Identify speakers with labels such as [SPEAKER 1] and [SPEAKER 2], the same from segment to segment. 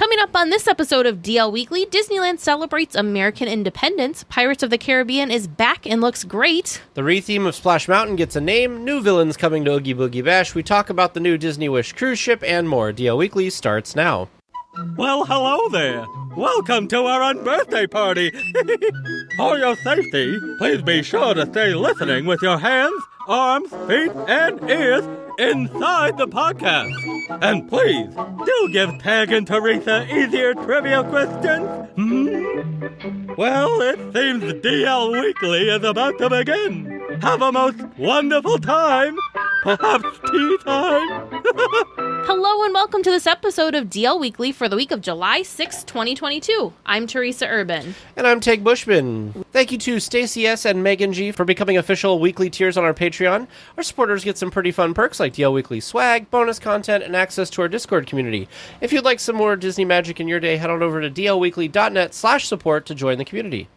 [SPEAKER 1] Coming up on this episode of DL Weekly, Disneyland celebrates American independence. Pirates of the Caribbean is back and looks great.
[SPEAKER 2] The retheme of Splash Mountain gets a name. New villains coming to Oogie Boogie Bash. We talk about the new Disney Wish cruise ship and more. DL Weekly starts now.
[SPEAKER 3] Well, hello there. Welcome to our unbirthday party. For your safety, please be sure to stay listening with your hands, arms, feet, and ears inside the podcast. And please, do give Tag and Teresa easier trivia questions. Well, it seems DL Weekly is about to begin. Have a most wonderful time. Perhaps tea time.
[SPEAKER 1] Hello and welcome to this episode of DL Weekly for the week of July 6, 2022. I'm Teresa Urban.
[SPEAKER 2] And I'm Tag Bushman. Thank you to Stacey S. and Megan G. for becoming official weekly tiers on our Patreon. Our supporters get some pretty fun perks like DL Weekly swag, bonus content, and access to our Discord community. If you'd like some more Disney magic in your day, head on over to dlweekly.net/support to join the community.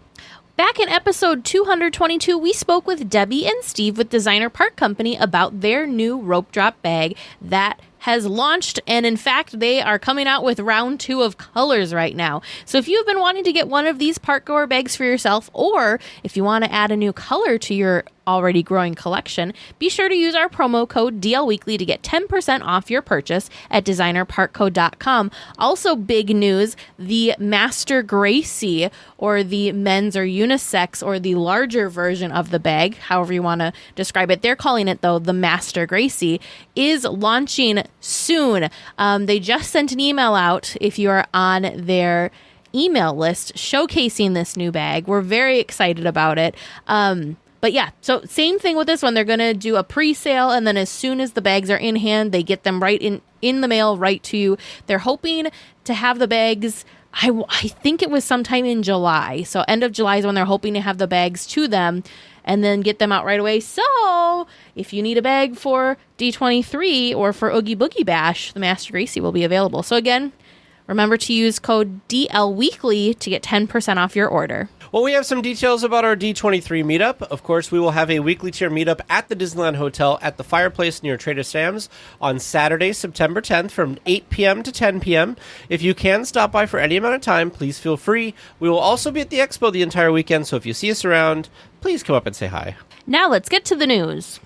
[SPEAKER 1] Back in episode 222, we spoke with Debbie and Steve with Designer Park Company about their new rope drop bag that has launched, and in fact, they are coming out with round 2 of colors right now. So if you've been wanting to get one of these park goer bags for yourself, or if you want to add a new color to your already growing collection, be sure to use our promo code DLWeekly to get 10% off your purchase at designerparkco.com. Also, big news, the Master Gracie, or the men's or unisex, or the larger version of the bag, however you want to describe it, they're calling it, though, the Master Gracie, is launching soon. They just sent an email out if you are on their email list showcasing this new bag. We're very excited about it. But yeah, so same thing with this one. They're going to do a pre-sale, and then as soon as the bags are in hand, they get them right in the mail right to you. They're hoping to have the bags, I think it was sometime in July. So end of July is when they're hoping to have the bags to them and then get them out right away. So if you need a bag for D23 or for Oogie Boogie Bash, the Master Gracie will be available. So again, remember to use code DLWeekly to get 10% off your order.
[SPEAKER 2] Well, we have some details about our D23 meetup. Of course, we will have a weekly tier meetup at the Disneyland Hotel at the Fireplace near Trader Sam's on Saturday, September 10th from 8 p.m. to 10 p.m. If you can stop by for any amount of time, please feel free. We will also be at the expo the entire weekend, so if you see us around, please come up and say hi.
[SPEAKER 1] Now let's get to the news.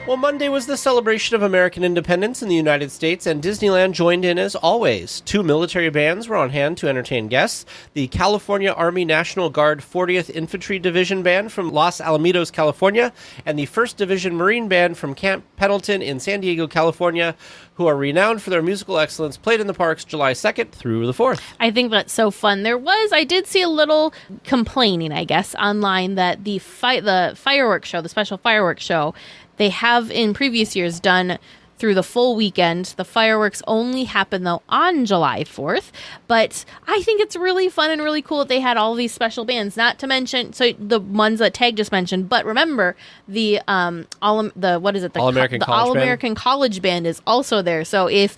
[SPEAKER 2] Well, Monday was the celebration of American independence in the United States, and Disneyland joined in as always. 2 military bands were on hand to entertain guests. The California Army National Guard 40th Infantry Division Band from Los Alamitos, California, and the 1st Division Marine Band from Camp Pendleton in San Diego, California, who are renowned for their musical excellence, played in the parks July 2nd through the 4th.
[SPEAKER 1] I think that's so fun. I did see a little complaining, I guess, online that the fireworks show, the special fireworks show, they have in previous years done through the full weekend. The fireworks only happen, though, on July 4th. But I think it's really fun and really cool that they had all these special bands, not to mention the ones that Tag just mentioned. But remember, the All-American College Band is also there. So if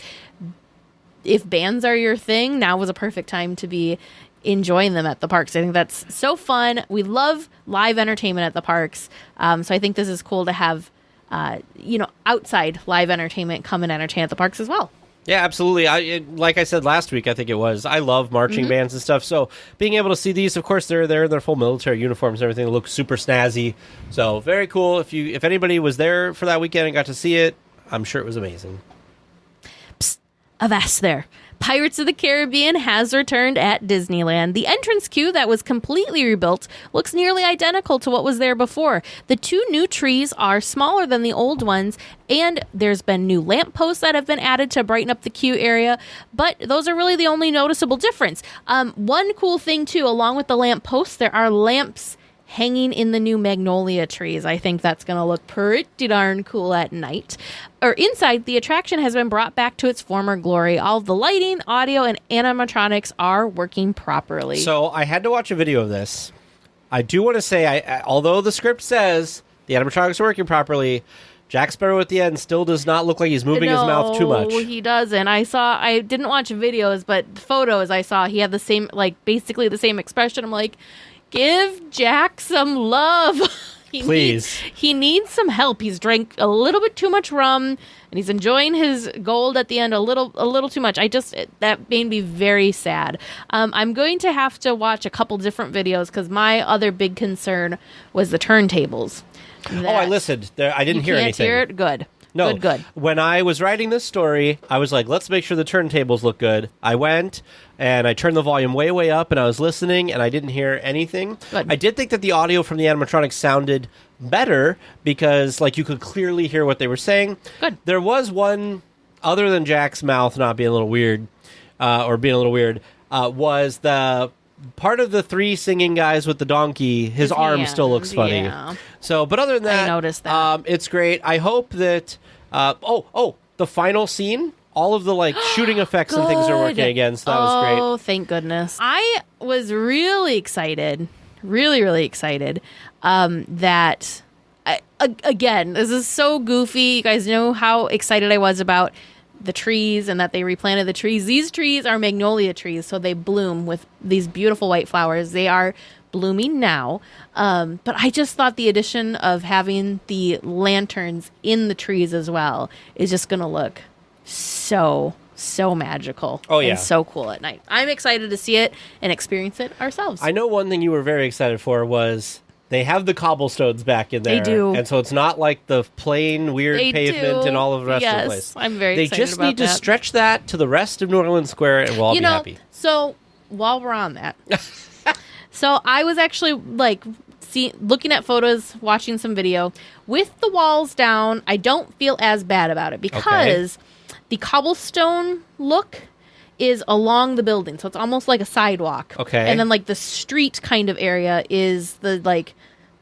[SPEAKER 1] bands are your thing, now was a perfect time to be enjoying them at the parks. I think that's so fun. We love live entertainment at the parks. So I think this is cool to have outside live entertainment come and entertain at the parks as well.
[SPEAKER 2] Yeah, absolutely. Like I said last week, I think it was, I love marching bands and stuff. So being able to see these, of course, they're in their full military uniforms and everything. They look super snazzy. So very cool. If anybody was there for that weekend and got to see it, I'm sure it was amazing.
[SPEAKER 1] Psst, avast there. Pirates of the Caribbean has returned at Disneyland. The entrance queue that was completely rebuilt looks nearly identical to what was there before. The 2 new trees are smaller than the old ones, and there's been new lampposts that have been added to brighten up the queue area, but those are really the only noticeable difference. One cool thing, too, along with the lampposts, there are lamps hanging in the new magnolia trees. I think that's going to look pretty darn cool at night. Inside, the attraction has been brought back to its former glory. All the lighting, audio, and animatronics are working properly.
[SPEAKER 2] So I had to watch a video of this. I do want to say, although the script says the animatronics are working properly, Jack Sparrow at the end still does not look like he's moving his mouth too much.
[SPEAKER 1] No, he doesn't. I didn't watch videos, but photos I saw, he had the same, basically the same expression. I'm like, Give Jack some love.
[SPEAKER 2] Please.
[SPEAKER 1] He needs some help. He's drank a little bit too much rum, and he's enjoying his gold at the end a little too much. That made me very sad. I'm going to have to watch a couple different videos because my other big concern was the turntables.
[SPEAKER 2] I listened. I didn't hear anything.
[SPEAKER 1] Hear it? Good.
[SPEAKER 2] No.
[SPEAKER 1] Good.
[SPEAKER 2] When I was writing this story, I was like, let's make sure the turntables look good. I went and I turned the volume way, way up, and I was listening, and I didn't hear anything.
[SPEAKER 1] Good.
[SPEAKER 2] I did think that the audio from the animatronics sounded better because, like, you could clearly hear what they were saying.
[SPEAKER 1] Good.
[SPEAKER 2] There was one, other than Jack's mouth not being a little weird, was the part of the 3 singing guys with the donkey. His arm still looks funny.
[SPEAKER 1] Yeah.
[SPEAKER 2] So, but other than that,
[SPEAKER 1] I noticed that.
[SPEAKER 2] it's great. I hope that. The final scene. All of the shooting effects and things are working again, so that was great.
[SPEAKER 1] Oh, thank goodness. I was really excited, really excited that, again, this is so goofy. You guys know how excited I was about the trees and that they replanted the trees. These trees are magnolia trees, so they bloom with these beautiful white flowers. They are blooming now, but I just thought the addition of having the lanterns in the trees as well is just going to look so magical.
[SPEAKER 2] Oh, yeah.
[SPEAKER 1] And so cool at night. I'm excited to see it and experience it ourselves.
[SPEAKER 2] I know one thing you were very excited for was they have the cobblestones back in there.
[SPEAKER 1] They do.
[SPEAKER 2] And so it's not like the plain, weird pavement and all of the rest of the place.
[SPEAKER 1] I'm very
[SPEAKER 2] They
[SPEAKER 1] excited
[SPEAKER 2] just
[SPEAKER 1] about
[SPEAKER 2] need to
[SPEAKER 1] that.
[SPEAKER 2] stretch that to the rest of New Orleans Square, and we'll all be happy.
[SPEAKER 1] So while we're on that, so I was actually looking at photos, watching some video. With the walls down, I don't feel as bad about it because the cobblestone look is along the building, so it's almost like a sidewalk.
[SPEAKER 2] Okay.
[SPEAKER 1] And then the street kind of area is the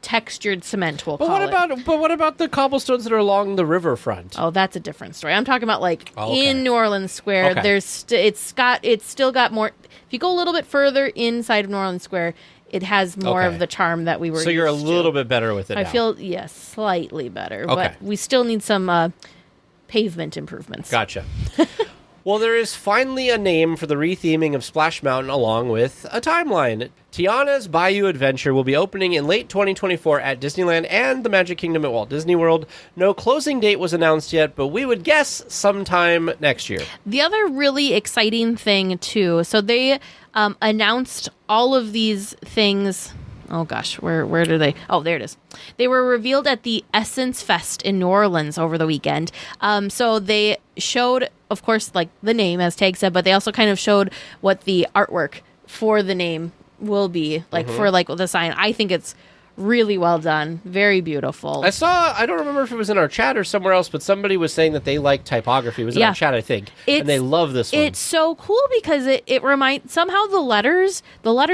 [SPEAKER 1] textured cement, we'll call it.
[SPEAKER 2] But what about the cobblestones that are along the riverfront?
[SPEAKER 1] Oh, that's a different story. I'm talking about in New Orleans Square.
[SPEAKER 2] Okay.
[SPEAKER 1] There's it's still got more. If you go a little bit further inside of New Orleans Square, it has more of the charm that we were.
[SPEAKER 2] So you're a
[SPEAKER 1] used
[SPEAKER 2] little
[SPEAKER 1] to.
[SPEAKER 2] bit better with it.
[SPEAKER 1] I feel slightly better, but
[SPEAKER 2] Okay.
[SPEAKER 1] we still need some pavement improvements.
[SPEAKER 2] Gotcha. Well, there is finally a name for the retheming of Splash Mountain along with a timeline. Tiana's Bayou Adventure will be opening in late 2024 at Disneyland and the Magic Kingdom at Walt Disney World. No closing date was announced yet, but we would guess sometime next year.
[SPEAKER 1] The other really exciting thing, too, so they announced all of these things. Oh, gosh, where did they? Oh, there it is. They were revealed at the Essence Fest in New Orleans over the weekend. So they showed, of course, the name, as Tag said, but they also kind of showed what the artwork for the name will be, for the sign. I think it's really well done. Very beautiful.
[SPEAKER 2] I don't remember if it was in our chat or somewhere else, but somebody was saying that they like typography. It was in our chat, I think. And they love this one.
[SPEAKER 1] It's so cool because it reminds, somehow the letters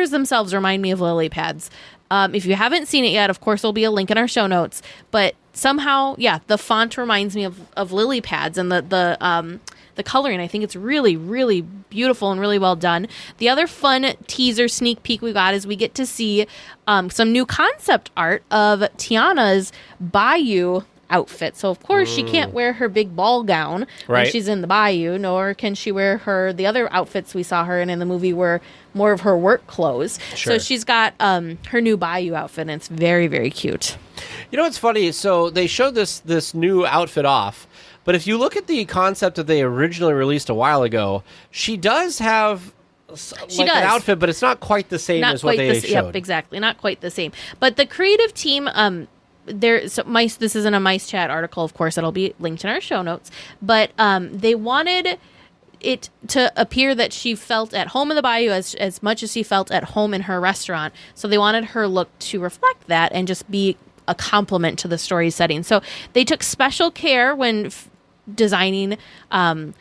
[SPEAKER 1] themselves remind me of lily pads. If you haven't seen it yet, of course, there'll be a link in our show notes. But somehow, the font reminds me of lily pads, and the coloring. I think it's really, really beautiful and really well done. The other fun teaser sneak peek we got is we get to see some new concept art of Tiana's Bayou outfit. So, of course, she can't wear her big ball gown when she's in the Bayou, nor can she wear the other outfits we saw her in the movie were more of her work clothes.
[SPEAKER 2] Sure.
[SPEAKER 1] So she's got her new Bayou outfit, and it's very, very cute.
[SPEAKER 2] You know what's funny? So they showed this new outfit off, but if you look at the concept that they originally released a while ago, she does have an outfit, but it's not quite the same as what they showed.
[SPEAKER 1] Yep, exactly. Not quite the same. But the creative team, this isn't a Mice Chat article, of course, it'll be linked in our show notes, but they wanted it to appear that she felt at home in the Bayou as much as she felt at home in her restaurant. So they wanted her look to reflect that and just be a complement to the story setting. So they took special care when designing a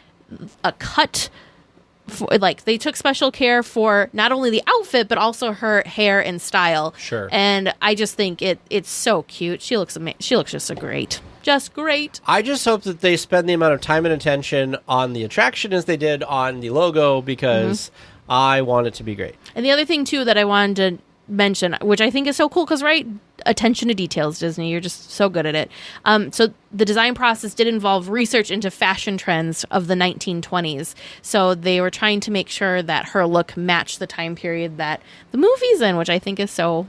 [SPEAKER 1] cut. They took special care for not only the outfit but also her hair and style.
[SPEAKER 2] Sure.
[SPEAKER 1] And I just think it's so cute. She looks She looks just so great. Just great.
[SPEAKER 2] I just hope that they spend the amount of time and attention on the attraction as they did on the logo, because I want it to be great.
[SPEAKER 1] And the other thing too that I wanted to mention, which I think is so cool, because attention to details, Disney. You're just so good at it. So the design process did involve research into fashion trends of the 1920s. So they were trying to make sure that her look matched the time period that the movie's in, which I think is so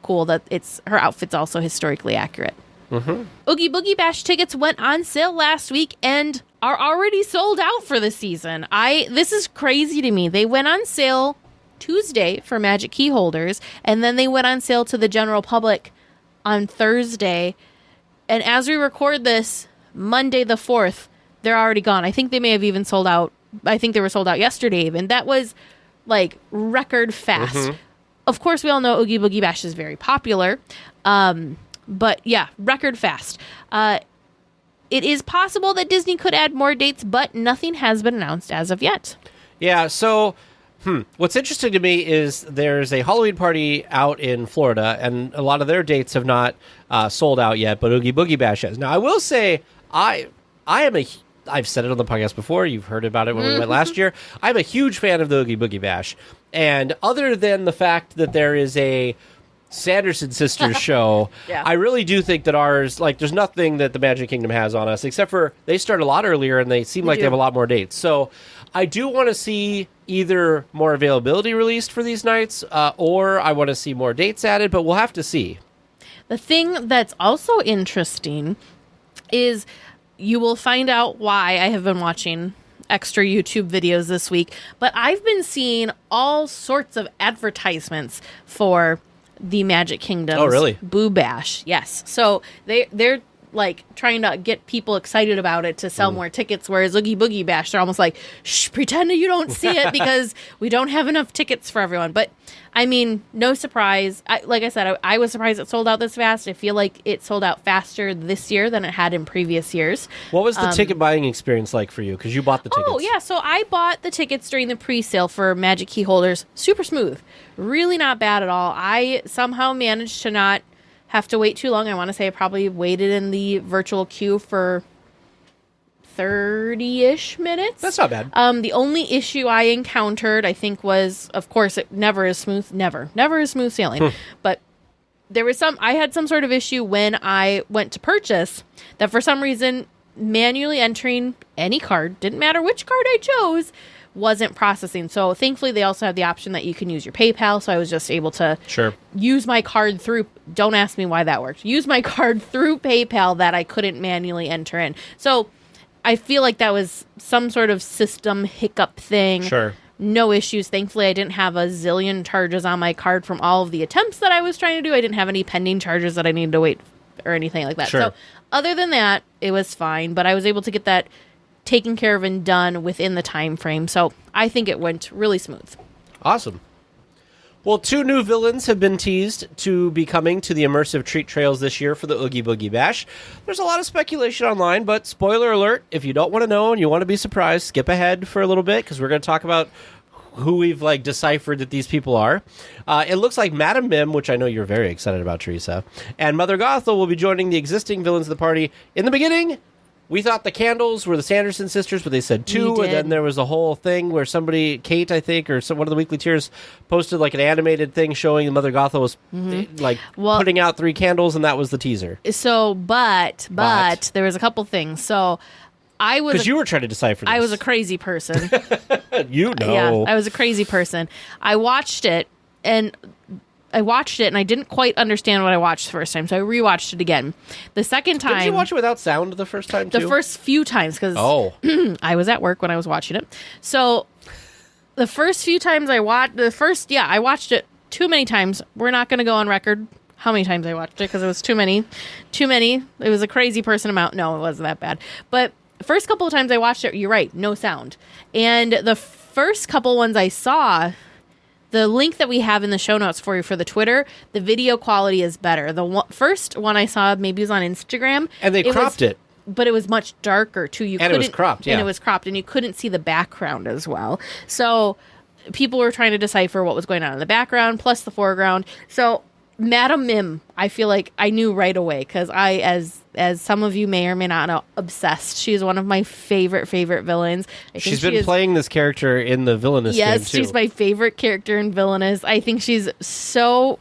[SPEAKER 1] cool that her outfit's also historically accurate.
[SPEAKER 2] Mm-hmm.
[SPEAKER 1] Oogie Boogie Bash tickets went on sale last week and are already sold out for the season. This is crazy to me. They went on sale Tuesday for Magic Key holders, and then they went on sale to the general public on Thursday. And as we record this, Monday the 4th, they're already gone. I think they may have even sold out. I think they were sold out yesterday even. That was like record fast. Mm-hmm. Of course, we all know Oogie Boogie Bash is very popular. But yeah, record fast. It is possible that Disney could add more dates, but nothing has been announced as of yet.
[SPEAKER 2] Yeah, so what's interesting to me is there's a Halloween party out in Florida, and a lot of their dates have not sold out yet, but Oogie Boogie Bash has. Now, I will say, I've said it on the podcast before. You've heard about it when we went last year. I'm a huge fan of the Oogie Boogie Bash. And other than the fact that there is a Sanderson Sisters show,
[SPEAKER 1] yeah.
[SPEAKER 2] I really do think that ours, like, there's nothing that the Magic Kingdom has on us, except for they start a lot earlier and they seem like they have a lot more dates. So I do want to see either more availability released for these nights, or I want to see more dates added, but we'll have to see.
[SPEAKER 1] The thing that's also interesting is you will find out why I have been watching extra YouTube videos this week, but I've been seeing all sorts of advertisements for the Magic Kingdom's Boo Bash. Yes. So they're like trying to get people excited about it to sell more tickets, whereas Oogie Boogie Bash, they're almost like, shh, pretend you don't see it because we don't have enough tickets for everyone. But I mean, no surprise. Like I said, I was surprised it sold out this fast. I feel like it sold out faster this year than it had in previous years.
[SPEAKER 2] What was the ticket buying experience like for you? Because you bought the tickets.
[SPEAKER 1] Oh, yeah. So I bought the tickets during the pre-sale for Magic Key holders. Super smooth. Really not bad at all. I somehow managed to not have to wait too long. I want to say I probably waited in the virtual queue for 30-ish minutes.
[SPEAKER 2] That's not bad.
[SPEAKER 1] The only issue I encountered, I think, was, of course, it never is smooth. Never is smooth sailing. But there was I had some sort of issue when I went to purchase that for some reason, manually entering any card, didn't matter which card I chose, wasn't processing. So thankfully they also have the option that you can use your PayPal. So I was just able to use my card through, don't ask me why that worked, use my card through PayPal that I couldn't manually enter in. So I feel like that was some sort of system hiccup thing.
[SPEAKER 2] Sure.
[SPEAKER 1] No issues. Thankfully, I didn't have a zillion charges on my card from all of the attempts that I was trying to do. I didn't have any pending charges that I needed to wait or anything like that.
[SPEAKER 2] Sure.
[SPEAKER 1] So other than that, it was fine. But I was able to get that taken care of and done within the time frame. So I think it went really smooth.
[SPEAKER 2] Awesome. Well, 2 new villains have been teased to be coming to the immersive treat trails this year for the Oogie Boogie Bash. There's a lot of speculation online, but spoiler alert, if you don't want to know and you want to be surprised, skip ahead for a little bit because we're going to talk about who we've deciphered that these people are. It looks like Madam Mim, which I know you're very excited about, Teresa, and Mother Gothel will be joining the existing villains of the party. In the beginning, we thought the candles were the Sanderson sisters, but they said 2, and then there was a whole thing where somebody, Kate, I think, or one of the Weekly Tiers, posted an animated thing showing Mother Gothel was putting out 3 candles, and that was the teaser.
[SPEAKER 1] So, but there was a couple things. So I was...
[SPEAKER 2] Because you were trying to decipher this.
[SPEAKER 1] I was a crazy person.
[SPEAKER 2] You know.
[SPEAKER 1] Yeah, I was a crazy person. I watched it, and I didn't quite understand what I watched the first time, so I rewatched it again. The second time...
[SPEAKER 2] Did you watch it without sound the first time, too?
[SPEAKER 1] The first few times, because I was at work when I was watching it. So, the first few times I watched... I watched it too many times. We're not going to go on record how many times I watched it, because it was too many. Too many. It was a crazy person amount. No, it wasn't that bad. But the first couple of times I watched it, you're right, no sound. And the first couple ones I saw... The link that we have in the show notes for you for the Twitter, the video quality is better. The first one I saw maybe was on Instagram.
[SPEAKER 2] And they cropped it.
[SPEAKER 1] But it was much darker, too.
[SPEAKER 2] And it was cropped, yeah.
[SPEAKER 1] And it was cropped, and you couldn't see the background as well. So people were trying to decipher what was going on in the background, plus the foreground. So Madam Mim, I feel like I knew right away, because as some of you may or may not know, obsessed. She's one of my favorite villains.
[SPEAKER 2] She's been playing this character in the Villainous game, too.
[SPEAKER 1] Yes, she's my favorite character in Villainous. I think she's so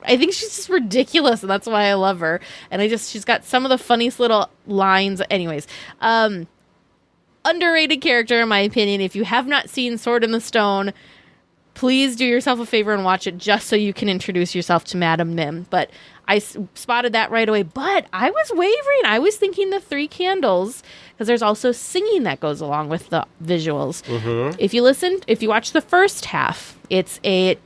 [SPEAKER 1] I think she's just ridiculous, and that's why I love her. And she's got some of the funniest little lines. Anyways, underrated character in my opinion. If you have not seen Sword in the Stone, please do yourself a favor and watch it just so you can introduce yourself to Madame Mim. But I spotted that right away. But I was wavering. I was thinking the Three Candles, because there's also singing that goes along with the visuals.
[SPEAKER 2] Mm-hmm.
[SPEAKER 1] If you watch the first half, it's a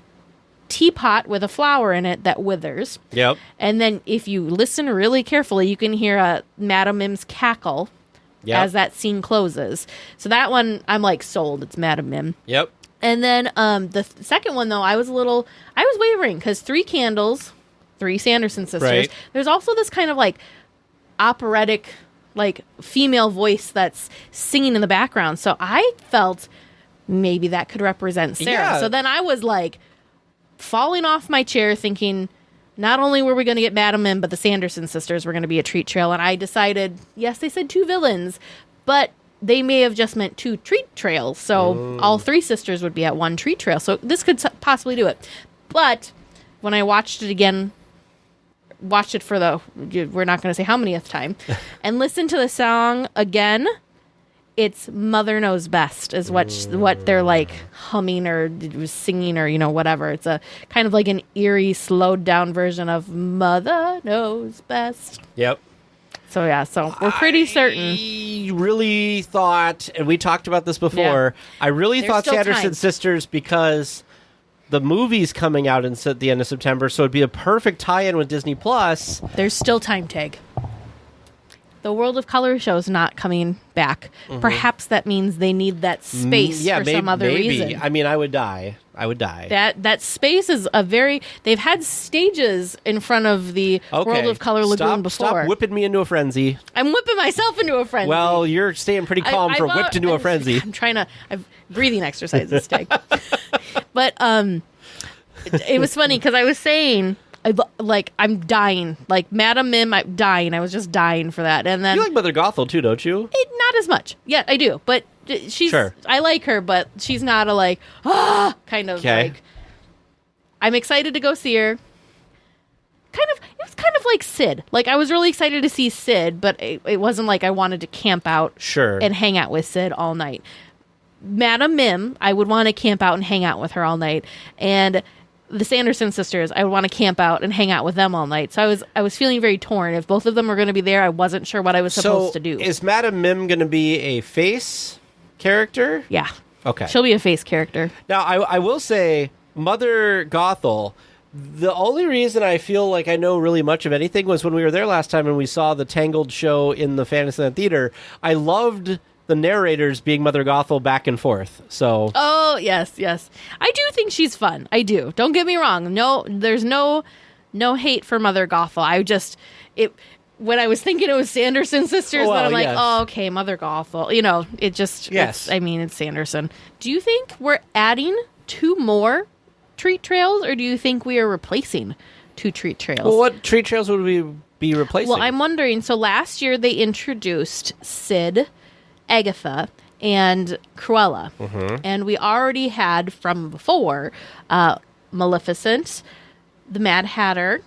[SPEAKER 1] teapot with a flower in it that withers.
[SPEAKER 2] Yep.
[SPEAKER 1] And then if you listen really carefully, you can hear Madame Mim's cackle as that scene closes. So that one, I'm like sold. It's Madame Mim.
[SPEAKER 2] Yep.
[SPEAKER 1] And then the second one, though, I was wavering because Three Candles, three Sanderson sisters.
[SPEAKER 2] Right.
[SPEAKER 1] There's also this kind of like operatic, like female voice that's singing in the background. So I felt maybe that could represent Sarah.
[SPEAKER 2] Yeah.
[SPEAKER 1] So then I was like falling off my chair thinking, not only were we going to get Madame Mim, but the Sanderson sisters were going to be a treat trail. And I decided, yes, they said two villains, but they may have just meant two treat trails. So all three sisters would be at one treat trail. So this could possibly do it. But when I watched it again, watched it for we're not going to say how manyth time, and listened to the song again, it's Mother Knows Best is what they're like humming or singing or, whatever. It's a kind of like an eerie, slowed down version of Mother Knows Best.
[SPEAKER 2] Yep.
[SPEAKER 1] So, yeah, we're pretty certain.
[SPEAKER 2] I really thought, and we talked about this before, I really
[SPEAKER 1] There's
[SPEAKER 2] thought
[SPEAKER 1] still
[SPEAKER 2] Sanderson
[SPEAKER 1] time.
[SPEAKER 2] Sisters because the movie's coming out at the end of September, so it'd be a perfect tie-in with Disney Plus.
[SPEAKER 1] There's still time tag. The World of Color show is not coming back. Mm-hmm. Perhaps that means they need that space for some other reason.
[SPEAKER 2] I mean, I would die.
[SPEAKER 1] That space is they've had stages in front of the World of Color Lagoon before.
[SPEAKER 2] Stop whipping me into a frenzy.
[SPEAKER 1] I'm whipping myself into a frenzy.
[SPEAKER 2] Well, you're staying pretty calm for whipped into a frenzy.
[SPEAKER 1] I've breathing exercises today. But it was funny because I was saying, I'm dying. Like Madame Mim, I'm dying. I was just dying for that. And then
[SPEAKER 2] you like Mother Gothel too, don't you?
[SPEAKER 1] Not as much. Yeah, I do. But she's.
[SPEAKER 2] Sure.
[SPEAKER 1] I like her, but she's not a kind of like. I'm excited to go see her. It was kind of like Sid. Like I was really excited to see Sid, but it wasn't like I wanted to camp out and hang out with Sid all night. Madame Mim, I would want to camp out and hang out with her all night, and the Sanderson sisters, I would want to camp out and hang out with them all night. So I was feeling very torn. If both of them were going to be there, I wasn't sure what I was supposed to do.
[SPEAKER 2] Is Madame Mim going to be a face character?
[SPEAKER 1] Yeah.
[SPEAKER 2] Okay.
[SPEAKER 1] She'll be a face character.
[SPEAKER 2] Now, I will say, Mother Gothel, the only reason I feel like I know really much of anything was when we were there last time and we saw the Tangled show in the Fantasyland Theater. I loved the narrators being Mother Gothel back and forth. So.
[SPEAKER 1] Oh, yes. I do think she's fun. I do. Don't get me wrong. No, there's no hate for Mother Gothel. When I was thinking it was Sanderson sisters, then I'm like, oh, okay, Mother Gothel. It just,
[SPEAKER 2] yes.
[SPEAKER 1] It's Sanderson. Do you think we're adding 2 more treat trails, or do you think we are replacing 2 treat trails?
[SPEAKER 2] Well, what treat trails would we be replacing?
[SPEAKER 1] Well, I'm wondering. So last year they introduced Sid, Agatha, and Cruella. Mm-hmm. And we already had from before Maleficent, the Mad Hatter,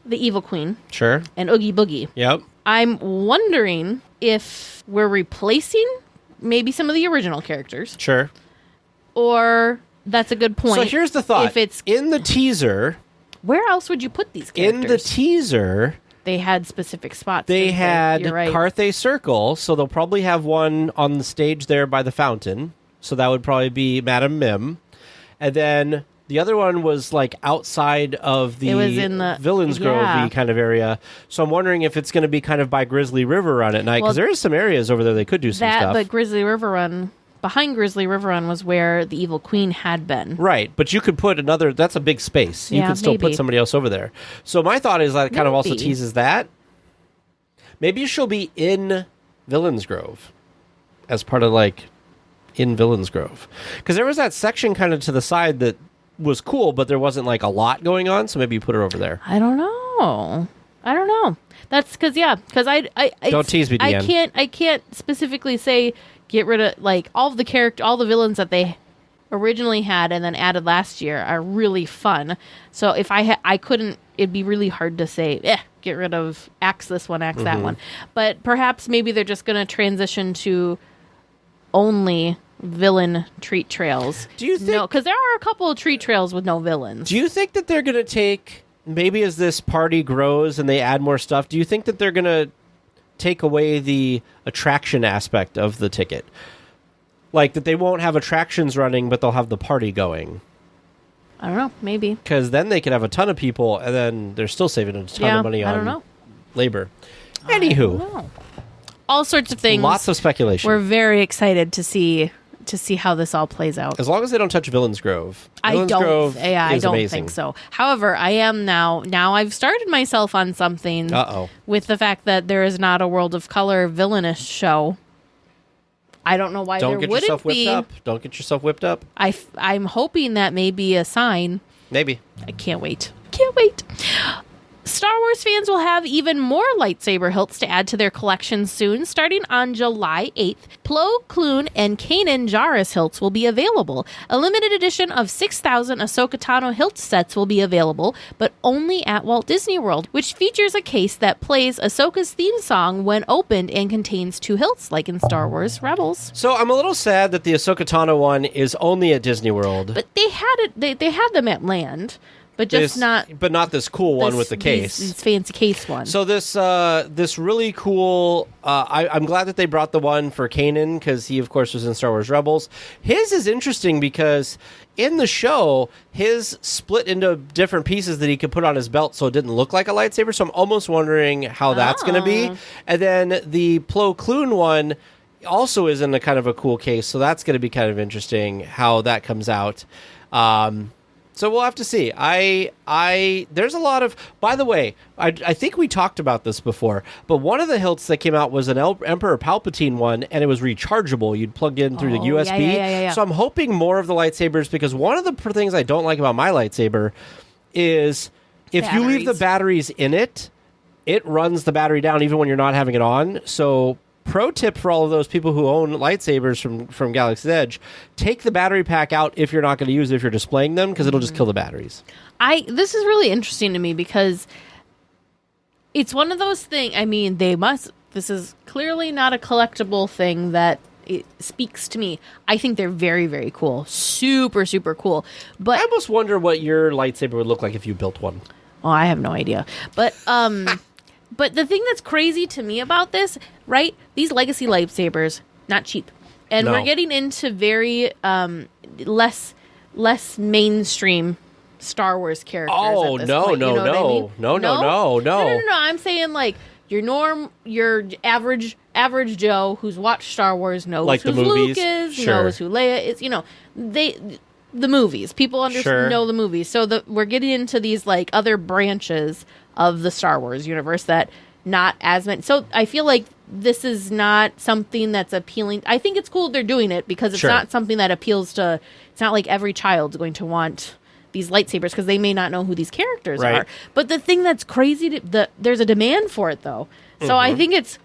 [SPEAKER 1] the Evil Queen,
[SPEAKER 2] sure,
[SPEAKER 1] and Oogie Boogie.
[SPEAKER 2] Yep.
[SPEAKER 1] I'm wondering if we're replacing maybe some of the original characters.
[SPEAKER 2] Sure.
[SPEAKER 1] Or that's a good point.
[SPEAKER 2] So here's the thought.
[SPEAKER 1] If it's
[SPEAKER 2] in the teaser,
[SPEAKER 1] where else would you put these characters?
[SPEAKER 2] In the teaser,
[SPEAKER 1] they had specific spots.
[SPEAKER 2] They had
[SPEAKER 1] You're right.
[SPEAKER 2] Carthay Circle, so they'll probably have one on the stage there by the fountain. So that would probably be Madame Mim. And then the other one was like outside of the, Villains Grove kind of area. So I'm wondering if it's going to be kind of by Grizzly River Run at night, because there is some areas over there they could do some stuff.
[SPEAKER 1] But Grizzly River Run, behind Grizzly River Run was where the Evil Queen had been.
[SPEAKER 2] Right, but you could put that's a big space. You could still put somebody else over there. So my thought is that kind of also teases that. Maybe she'll be in Villains Grove as part of in Villains Grove. Because there was that section kind of to the side that was cool, but there wasn't a lot going on, so maybe you put her over there.
[SPEAKER 1] I don't know. That's because I
[SPEAKER 2] don't tease me, Deanne.
[SPEAKER 1] I can't specifically say get rid of all the villains that they originally had and then added last year are really fun. So if I couldn't, it'd be really hard to say, get rid of axe this one, axe that one. But perhaps maybe they're just going to transition to only villain treat trails.
[SPEAKER 2] Do you think?
[SPEAKER 1] No, because there are a couple of treat trails with no villains.
[SPEAKER 2] Do you think that they're going to take, maybe as this party grows and they add more stuff, do you think that they're going to take away the attraction aspect of the ticket? Like that they won't have attractions running, but they'll have the party going?
[SPEAKER 1] I don't know. Maybe.
[SPEAKER 2] Because then they could have a ton of people, and then they're still saving a ton of money on labor. Anywho.
[SPEAKER 1] All sorts of things.
[SPEAKER 2] Lots of speculation.
[SPEAKER 1] We're very excited to see how this all plays out.
[SPEAKER 2] As long as they don't touch Villains Grove.
[SPEAKER 1] I don't
[SPEAKER 2] amazing.
[SPEAKER 1] think so. However, I am now I've started myself on something with the fact that there is not a World of Color villainous show. I don't know why there wouldn't be.
[SPEAKER 2] Don't get yourself whipped up.
[SPEAKER 1] I'm hoping that may be a sign.
[SPEAKER 2] Maybe.
[SPEAKER 1] I can't wait. Can't wait. Star Wars fans will have even more lightsaber hilts to add to their collection soon. Starting on July 8th, Plo, Kloon, and Kanan Jarrus hilts will be available. A limited edition of 6,000 Ahsoka Tano hilt sets will be available, but only at Walt Disney World, which features a case that plays Ahsoka's theme song when opened and contains 2 hilts, like in Star Wars Rebels.
[SPEAKER 2] So I'm a little sad that the Ahsoka Tano one is only at Disney World.
[SPEAKER 1] But they had it. They had them at Land. But
[SPEAKER 2] not this cool one with the case.
[SPEAKER 1] These fancy case one.
[SPEAKER 2] So this really cool. I'm glad that they brought the one for Kanan because he, of course, was in Star Wars Rebels. His is interesting because in the show, his split into different pieces that he could put on his belt, so it didn't look like a lightsaber. So I'm almost wondering how that's going to be. And then the Plo Kloon one also is in a kind of a cool case, so that's going to be kind of interesting how that comes out. So we'll have to see. There's a lot of. By the way, I think we talked about this before, but one of the hilts that came out was an Emperor Palpatine one, and it was rechargeable. You'd plug in through the USB.
[SPEAKER 1] Yeah.
[SPEAKER 2] So I'm hoping more of the lightsabers, because one of the things I don't like about my lightsaber is if you leave the batteries in it, it runs the battery down even when you're not having it on. So pro tip for all of those people who own lightsabers from Galaxy's Edge, take the battery pack out if you're not going to use it if you're displaying them, because it'll just kill the batteries.
[SPEAKER 1] This is really interesting to me because it's one of those things. I mean, this is clearly not a collectible thing that it speaks to me. I think they're very, very cool. Super, super cool. But
[SPEAKER 2] I almost wonder what your lightsaber would look like if you built one.
[SPEAKER 1] Oh, I have no idea. But but the thing that's crazy to me about this, right? These legacy lightsabers, not cheap. And we're getting into very less mainstream Star Wars characters.
[SPEAKER 2] Oh,
[SPEAKER 1] at this point,
[SPEAKER 2] no.
[SPEAKER 1] You know what I mean?
[SPEAKER 2] No.
[SPEAKER 1] I'm saying like your average Joe who's watched Star Wars knows
[SPEAKER 2] like
[SPEAKER 1] who Luke is, knows who Leia is. You know, the movies. People know the movies. So we're getting into these like other branches of the Star Wars universe that not as many. So I feel like this is not something that's appealing. I think it's cool they're doing it because it's not something that appeals to. It's not like every child's going to want these lightsabers because they may not know who these characters are. But the thing that's crazy, there's a demand for it though. So I think it's.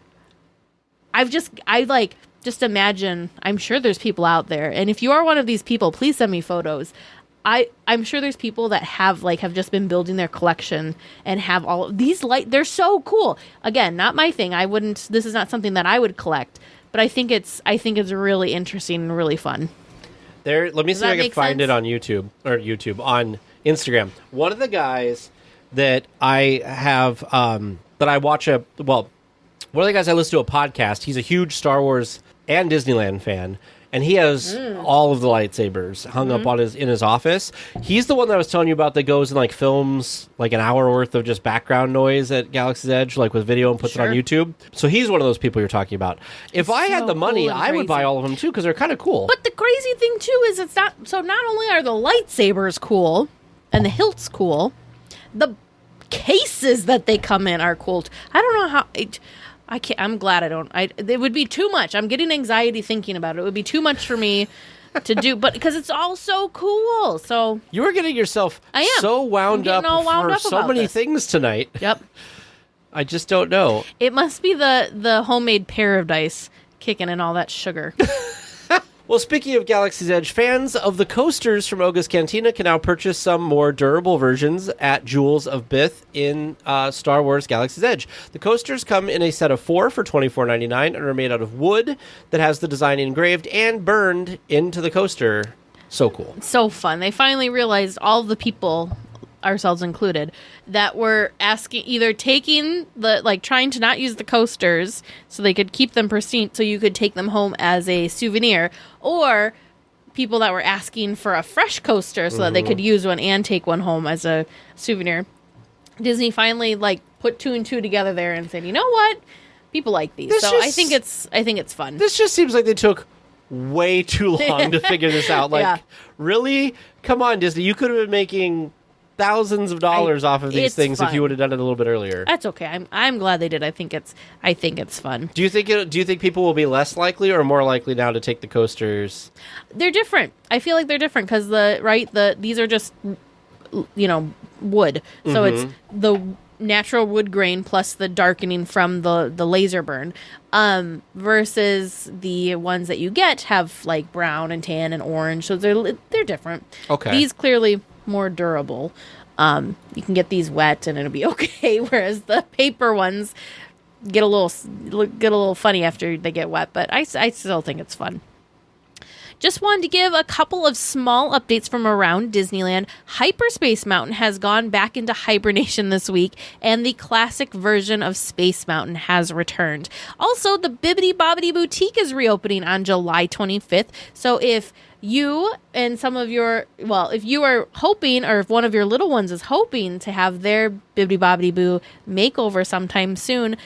[SPEAKER 1] Just imagine. I'm sure there's people out there, and if you are one of these people, please send me photos. I'm sure there's people that have just been building their collection and have all of these they're so cool. Again, not my thing. This is not something that I would collect, but I think it's really interesting and really fun.
[SPEAKER 2] Let me see if I can find it on YouTube on Instagram. One of the guys that I have that I watch one of the guys I listen to a podcast. He's a huge Star Wars and Disneyland fan. And he has all of the lightsabers hung up in his office. He's the one that I was telling you about that goes and films an hour worth of just background noise at Galaxy's Edge, with video, and puts it on YouTube. So he's one of those people you're talking about. If I had the money, I would buy all of them too because they're kind of cool.
[SPEAKER 1] But the crazy thing too is it's not. So not only are the lightsabers cool and the hilts cool, the cases that they come in are cool. I don't know how. I can't. I'm glad I don't. It would be too much. I'm getting anxiety thinking about it. It would be too much for me to do, but because it's all so cool. So
[SPEAKER 2] you were getting yourself so wound up for so many things tonight.
[SPEAKER 1] Yep.
[SPEAKER 2] I just don't know.
[SPEAKER 1] It must be the homemade paradise kicking in all that sugar.
[SPEAKER 2] Well, speaking of Galaxy's Edge, fans of the coasters from Oga's Cantina can now purchase some more durable versions at Jewels of Bith in Star Wars Galaxy's Edge. The coasters come in a set of 4 for $24.99 and are made out of wood that has the design engraved and burned into the coaster. So cool.
[SPEAKER 1] So fun. They finally realized, all of the people, ourselves included, that were asking, either taking trying to not use the coasters so they could keep them pristine so you could take them home as a souvenir, or people that were asking for a fresh coaster so that they could use one and take one home as a souvenir. Disney finally put 2 and 2 together there and said, you know what? People like these. I think it's fun.
[SPEAKER 2] This just seems like they took way too long to figure this out. Really? Come on, Disney. You could have been making thousands of dollars off of these things
[SPEAKER 1] fun.
[SPEAKER 2] if you would have done it a little bit earlier.
[SPEAKER 1] That's okay. I'm glad they did. I think it's fun.
[SPEAKER 2] Do you think people will be less likely or more likely now to take the coasters?
[SPEAKER 1] They're different. I feel like they're different because these are just wood. So it's the natural wood grain plus the darkening from the laser burn, versus the ones that you get have brown and tan and orange. So they're different.
[SPEAKER 2] Okay.
[SPEAKER 1] These clearly more durable. You can get these wet and it'll be okay, whereas the paper ones get a little funny after they get wet, but I still think it's fun. Just wanted to give a couple of small updates from around Disneyland. Hyperspace Mountain has gone back into hibernation this week, and the classic version of Space Mountain has returned. Also, the Bibbidi Bobbidi Boutique is reopening on July 25th, so if you and if you are hoping, or if one of your little ones is hoping to have their Bibbidi Bobbidi Boo makeover sometime soon,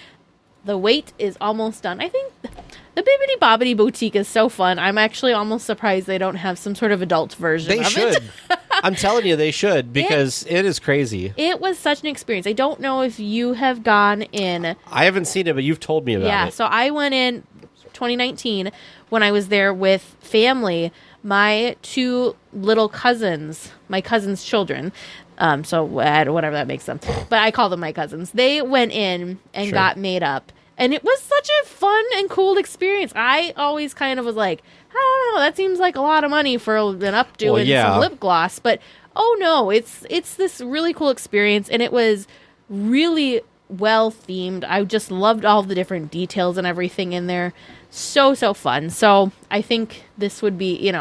[SPEAKER 1] the wait is almost done. I think the Bibbidi Bobbidi Boutique is so fun. I'm actually almost surprised they don't have some sort of adult version of it.
[SPEAKER 2] They should. I'm telling you, they should, because it is crazy. It
[SPEAKER 1] was such an experience. I don't know if you have gone in.
[SPEAKER 2] I haven't seen it, but you've told me about it.
[SPEAKER 1] Yeah, so I went in 2019 when I was there with family. My 2 little cousins, my cousin's children, so whatever that makes them, but I call them my cousins. They went in and got made up, and it was such a fun and cool experience. I always kind of was like, I don't know, that seems like a lot of money for an updo and some lip gloss, but oh no, it's this really cool experience, and it was really well themed. I just loved all the different details and everything in there. So fun. So I think this would be,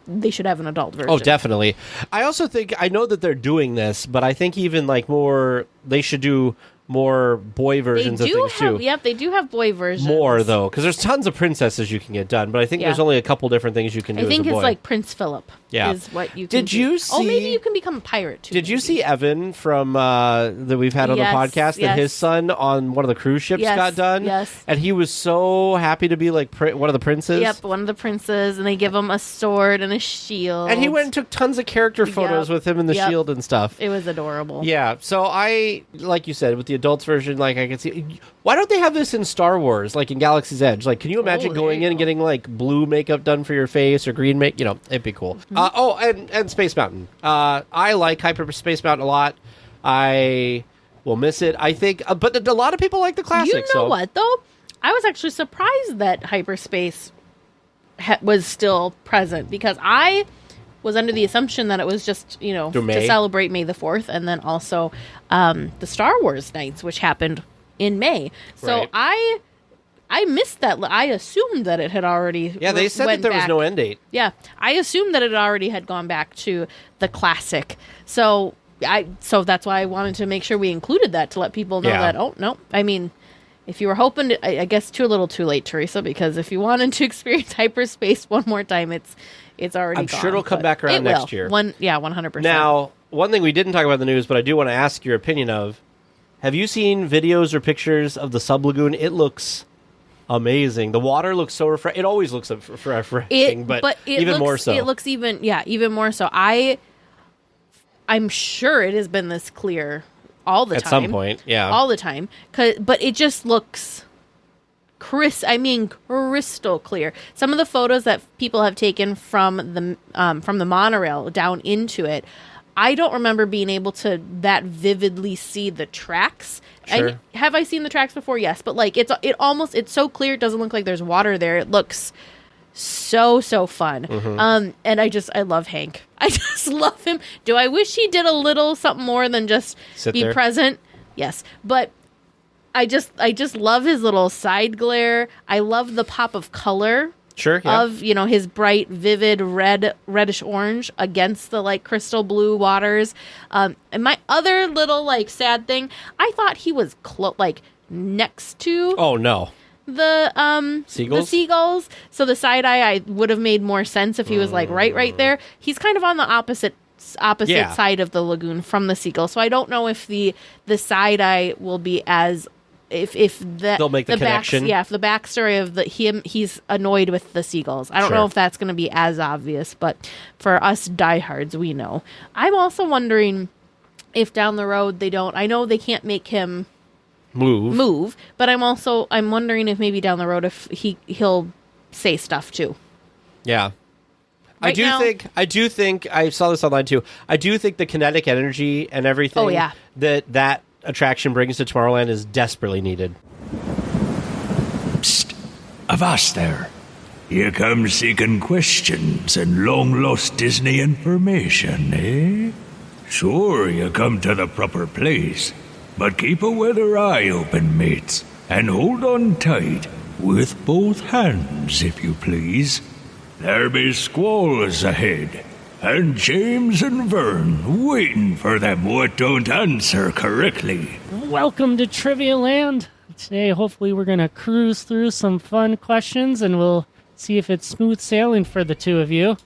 [SPEAKER 1] they should have an adult version.
[SPEAKER 2] Oh, definitely. I also think, I know that they're doing this, but I think even they should do more boy versions of things too.
[SPEAKER 1] Yep, they do have boy versions.
[SPEAKER 2] More though, because there's tons of princesses you can get done, but I think there's only a couple different things you can do.
[SPEAKER 1] I think
[SPEAKER 2] as a boy.
[SPEAKER 1] It's like Prince Philip. Yeah, is what you.
[SPEAKER 2] Did you see?
[SPEAKER 1] Oh, maybe you can become a pirate too.
[SPEAKER 2] Did you see Evan from that we've had on the podcast? That his son on one of the cruise ships got done.
[SPEAKER 1] Yes,
[SPEAKER 2] and he was so happy to be like one of the princes.
[SPEAKER 1] Yep, one of the princes, and they give him a sword and a shield.
[SPEAKER 2] And he went and took tons of character photos with him in the shield and stuff.
[SPEAKER 1] It was adorable.
[SPEAKER 2] Yeah, so I, like you said, with the adults version, I can see. Why don't they have this in Star Wars, like in Galaxy's Edge? Can you imagine going in and getting blue makeup done for your face or green makeup? It'd be cool. Mm-hmm. And Space Mountain. I like Hyperspace Mountain a lot. I will miss it, I think. But a lot of people like the classic.
[SPEAKER 1] You know what, though? I was actually surprised that Hyperspace was still present, because I was under the assumption that it was just, to celebrate May the 4th, and then also the Star Wars nights, which happened in May. So I missed that. I assumed that it had already
[SPEAKER 2] they said that there was no end date.
[SPEAKER 1] Yeah, I assumed that it already had gone back to the classic. So that's why I wanted to make sure we included that, to let people know that, oh, no. I mean, if you were hoping I guess too little too late, Teresa, because if you wanted to experience hyperspace one more time, it's already
[SPEAKER 2] I'm
[SPEAKER 1] gone.
[SPEAKER 2] sure it'll come back around next year.
[SPEAKER 1] 100%.
[SPEAKER 2] Now, one thing we didn't talk about in the news, but I do want to ask your opinion of, have you seen videos or pictures of the Sub-Lagoon? It looks amazing. The water looks so refreshing. It always looks refreshing, but even more so.
[SPEAKER 1] It looks even more so. I'm sure it has been this clear all the time.
[SPEAKER 2] At some point, yeah.
[SPEAKER 1] All the time. But it just looks crystal clear. Some of the photos that people have taken from the monorail down into it, I don't remember being able to that vividly see the tracks.
[SPEAKER 2] Sure.
[SPEAKER 1] Have I seen the tracks before? Yes, but it's so clear, it doesn't look like there's water there. It looks so fun. And I love Hank. I just love him. Do I wish he did a little something more than just be present? Yes, but I just love his little side glare. I love the pop of color.
[SPEAKER 2] Sure. Yeah.
[SPEAKER 1] Of his bright, vivid reddish orange against the like crystal blue waters. And my other little like sad thing, I thought he was next to.
[SPEAKER 2] Oh no.
[SPEAKER 1] The seagulls. So the side eye would have made more sense if he was like right there. He's kind of on the opposite side of the lagoon from the seagull. So I don't know if the side eye will be as. If they'll make the connection. If the backstory of he's annoyed with the seagulls. I don't know if that's going to be as obvious, but for us diehards, we know. I'm also wondering if down the road they don't. I know they can't make him move, but I'm wondering if maybe down the road if he'll say stuff too.
[SPEAKER 2] Yeah. I do think I saw this online too. I do think the kinetic energy and everything that attraction brings to Tomorrowland is desperately needed.
[SPEAKER 4] Psst! Avast there. You come seeking questions and long-lost Disney information, eh? Sure, you come to the proper place. But keep a weather eye open, mates, and hold on tight, with both hands, if you please. There be squalls ahead. And James and Vern waiting for them what don't answer correctly.
[SPEAKER 5] Welcome to Trivia Land. Today, hopefully, we're going to cruise through some fun questions, and we'll see if it's smooth sailing for the two of you.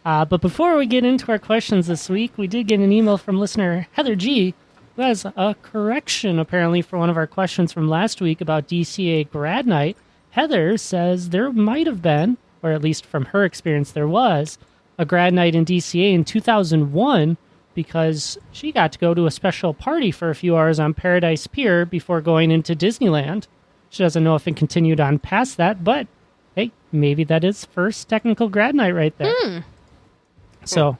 [SPEAKER 5] But before we get into our questions this week, we did get an email from listener Heather G., who has a correction, apparently, for one of our questions from last week about DCA Grad Night. Heather says there might have been, or at least from her experience there was, a grad night in DCA in 2001 because she got to go to a special party for a few hours on Paradise Pier before going into Disneyland. She doesn't know if it continued on past that, but hey, maybe that is first technical grad night right there. So,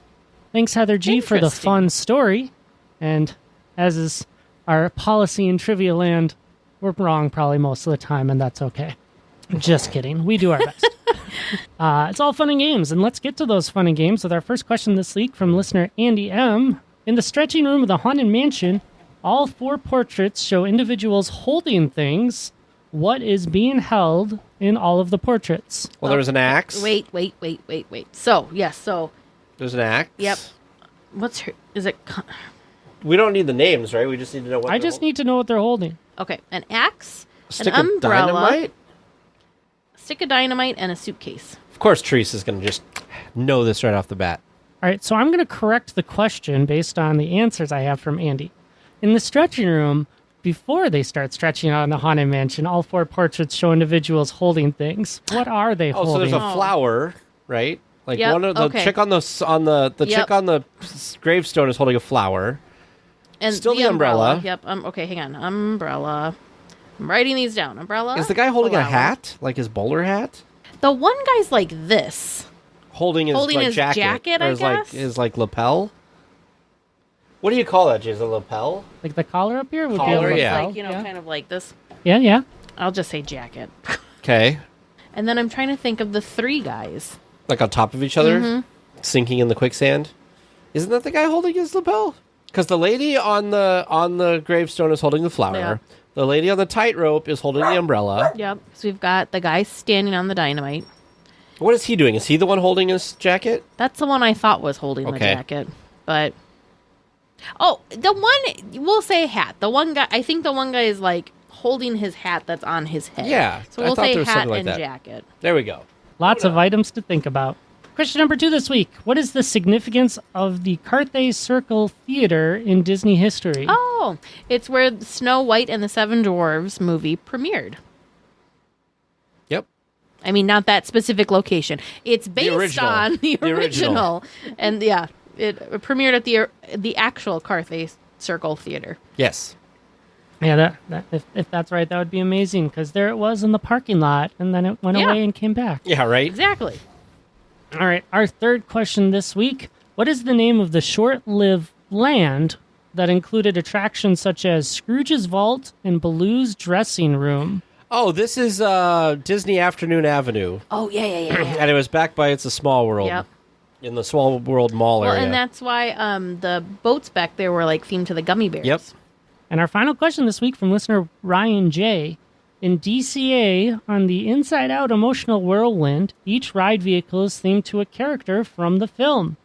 [SPEAKER 5] thanks Heather G for the fun story. And as is our policy in Trivia Land, we're wrong probably most of the time, and that's okay. Just kidding. We do our best. It's all fun and games, and let's get to those fun and games with our first question this week from listener Andy M. In the stretching room of the Haunted Mansion, all 4 portraits show individuals holding things. What is being held in all of the portraits?
[SPEAKER 2] Well, there was an axe.
[SPEAKER 1] Wait. So, yes,
[SPEAKER 2] there's an axe.
[SPEAKER 1] Yep. What's her... Is it...
[SPEAKER 2] We don't need the names, right? We just need to know what
[SPEAKER 5] I just need to know what they're holding.
[SPEAKER 1] Okay, an axe,
[SPEAKER 2] an
[SPEAKER 1] umbrella...
[SPEAKER 2] Dynamite?
[SPEAKER 1] Stick of dynamite and a suitcase.
[SPEAKER 2] Of course, Teresa's going to just know this right off the bat.
[SPEAKER 5] All right, so I'm going to correct the question based on the answers I have from Andy. In the stretching room, before they start stretching out in the Haunted Mansion, all 4 portraits show individuals holding things. What are they holding?
[SPEAKER 2] So there's a flower, right? Like one of the chick on the chick on the gravestone is holding a flower.
[SPEAKER 1] And
[SPEAKER 2] still the umbrella.
[SPEAKER 1] Yep. Okay, hang on. Umbrella. I'm writing these down. Umbrella.
[SPEAKER 2] Is the guy holding a hat? Like his bowler hat?
[SPEAKER 1] The one guy's like this.
[SPEAKER 2] Holding his jacket,
[SPEAKER 1] I guess?
[SPEAKER 2] His lapel? What do you call that, Jay? Is it a lapel?
[SPEAKER 5] Like the collar up here? Would
[SPEAKER 2] collar,
[SPEAKER 5] be
[SPEAKER 2] yeah.
[SPEAKER 1] Like, kind of like this.
[SPEAKER 5] Yeah.
[SPEAKER 1] I'll just say jacket.
[SPEAKER 2] Okay.
[SPEAKER 1] And then I'm trying to think of the 3 guys.
[SPEAKER 2] Like on top of each other? Sinking in the quicksand? Isn't that the guy holding his lapel? Because the lady on the gravestone is holding the flower. Yeah. The lady on the tightrope is holding the umbrella.
[SPEAKER 1] Yep. So we've got the guy standing on the dynamite.
[SPEAKER 2] What is he doing? Is he the one holding his jacket?
[SPEAKER 1] That's the one I thought was holding the jacket. But... Oh, the one... We'll say hat. I think the one guy is like holding his hat that's on his head.
[SPEAKER 2] Yeah.
[SPEAKER 1] So we'll say hat and jacket.
[SPEAKER 2] There we go.
[SPEAKER 5] Lots of items to think about. Question number 2 this week. What is the significance of the Carthay Circle Theater in Disney history?
[SPEAKER 1] Oh, it's where Snow White and the Seven Dwarfs movie premiered.
[SPEAKER 2] Yep.
[SPEAKER 1] I mean, not that specific location. It's based on the original. And yeah, it premiered at the actual Carthay Circle Theater.
[SPEAKER 2] Yes.
[SPEAKER 5] Yeah, if that's right, that would be amazing, because there it was in the parking lot, and then it went away and came back.
[SPEAKER 2] Yeah, right?
[SPEAKER 1] Exactly.
[SPEAKER 5] All right, our third question this week. What is the name of the short-lived land that included attractions such as Scrooge's Vault and Baloo's Dressing Room?
[SPEAKER 2] Oh, this is Disney Afternoon Avenue.
[SPEAKER 1] Oh, yeah.
[SPEAKER 2] And it was backed by It's a Small World.
[SPEAKER 1] Yep.
[SPEAKER 2] In the Small World Mall area.
[SPEAKER 1] And that's why the boats back there were like themed to the gummy bears.
[SPEAKER 2] Yep.
[SPEAKER 5] And our final question this week from listener Ryan J. In DCA, on the Inside Out Emotional Whirlwind, each ride vehicle is themed to a character from the film.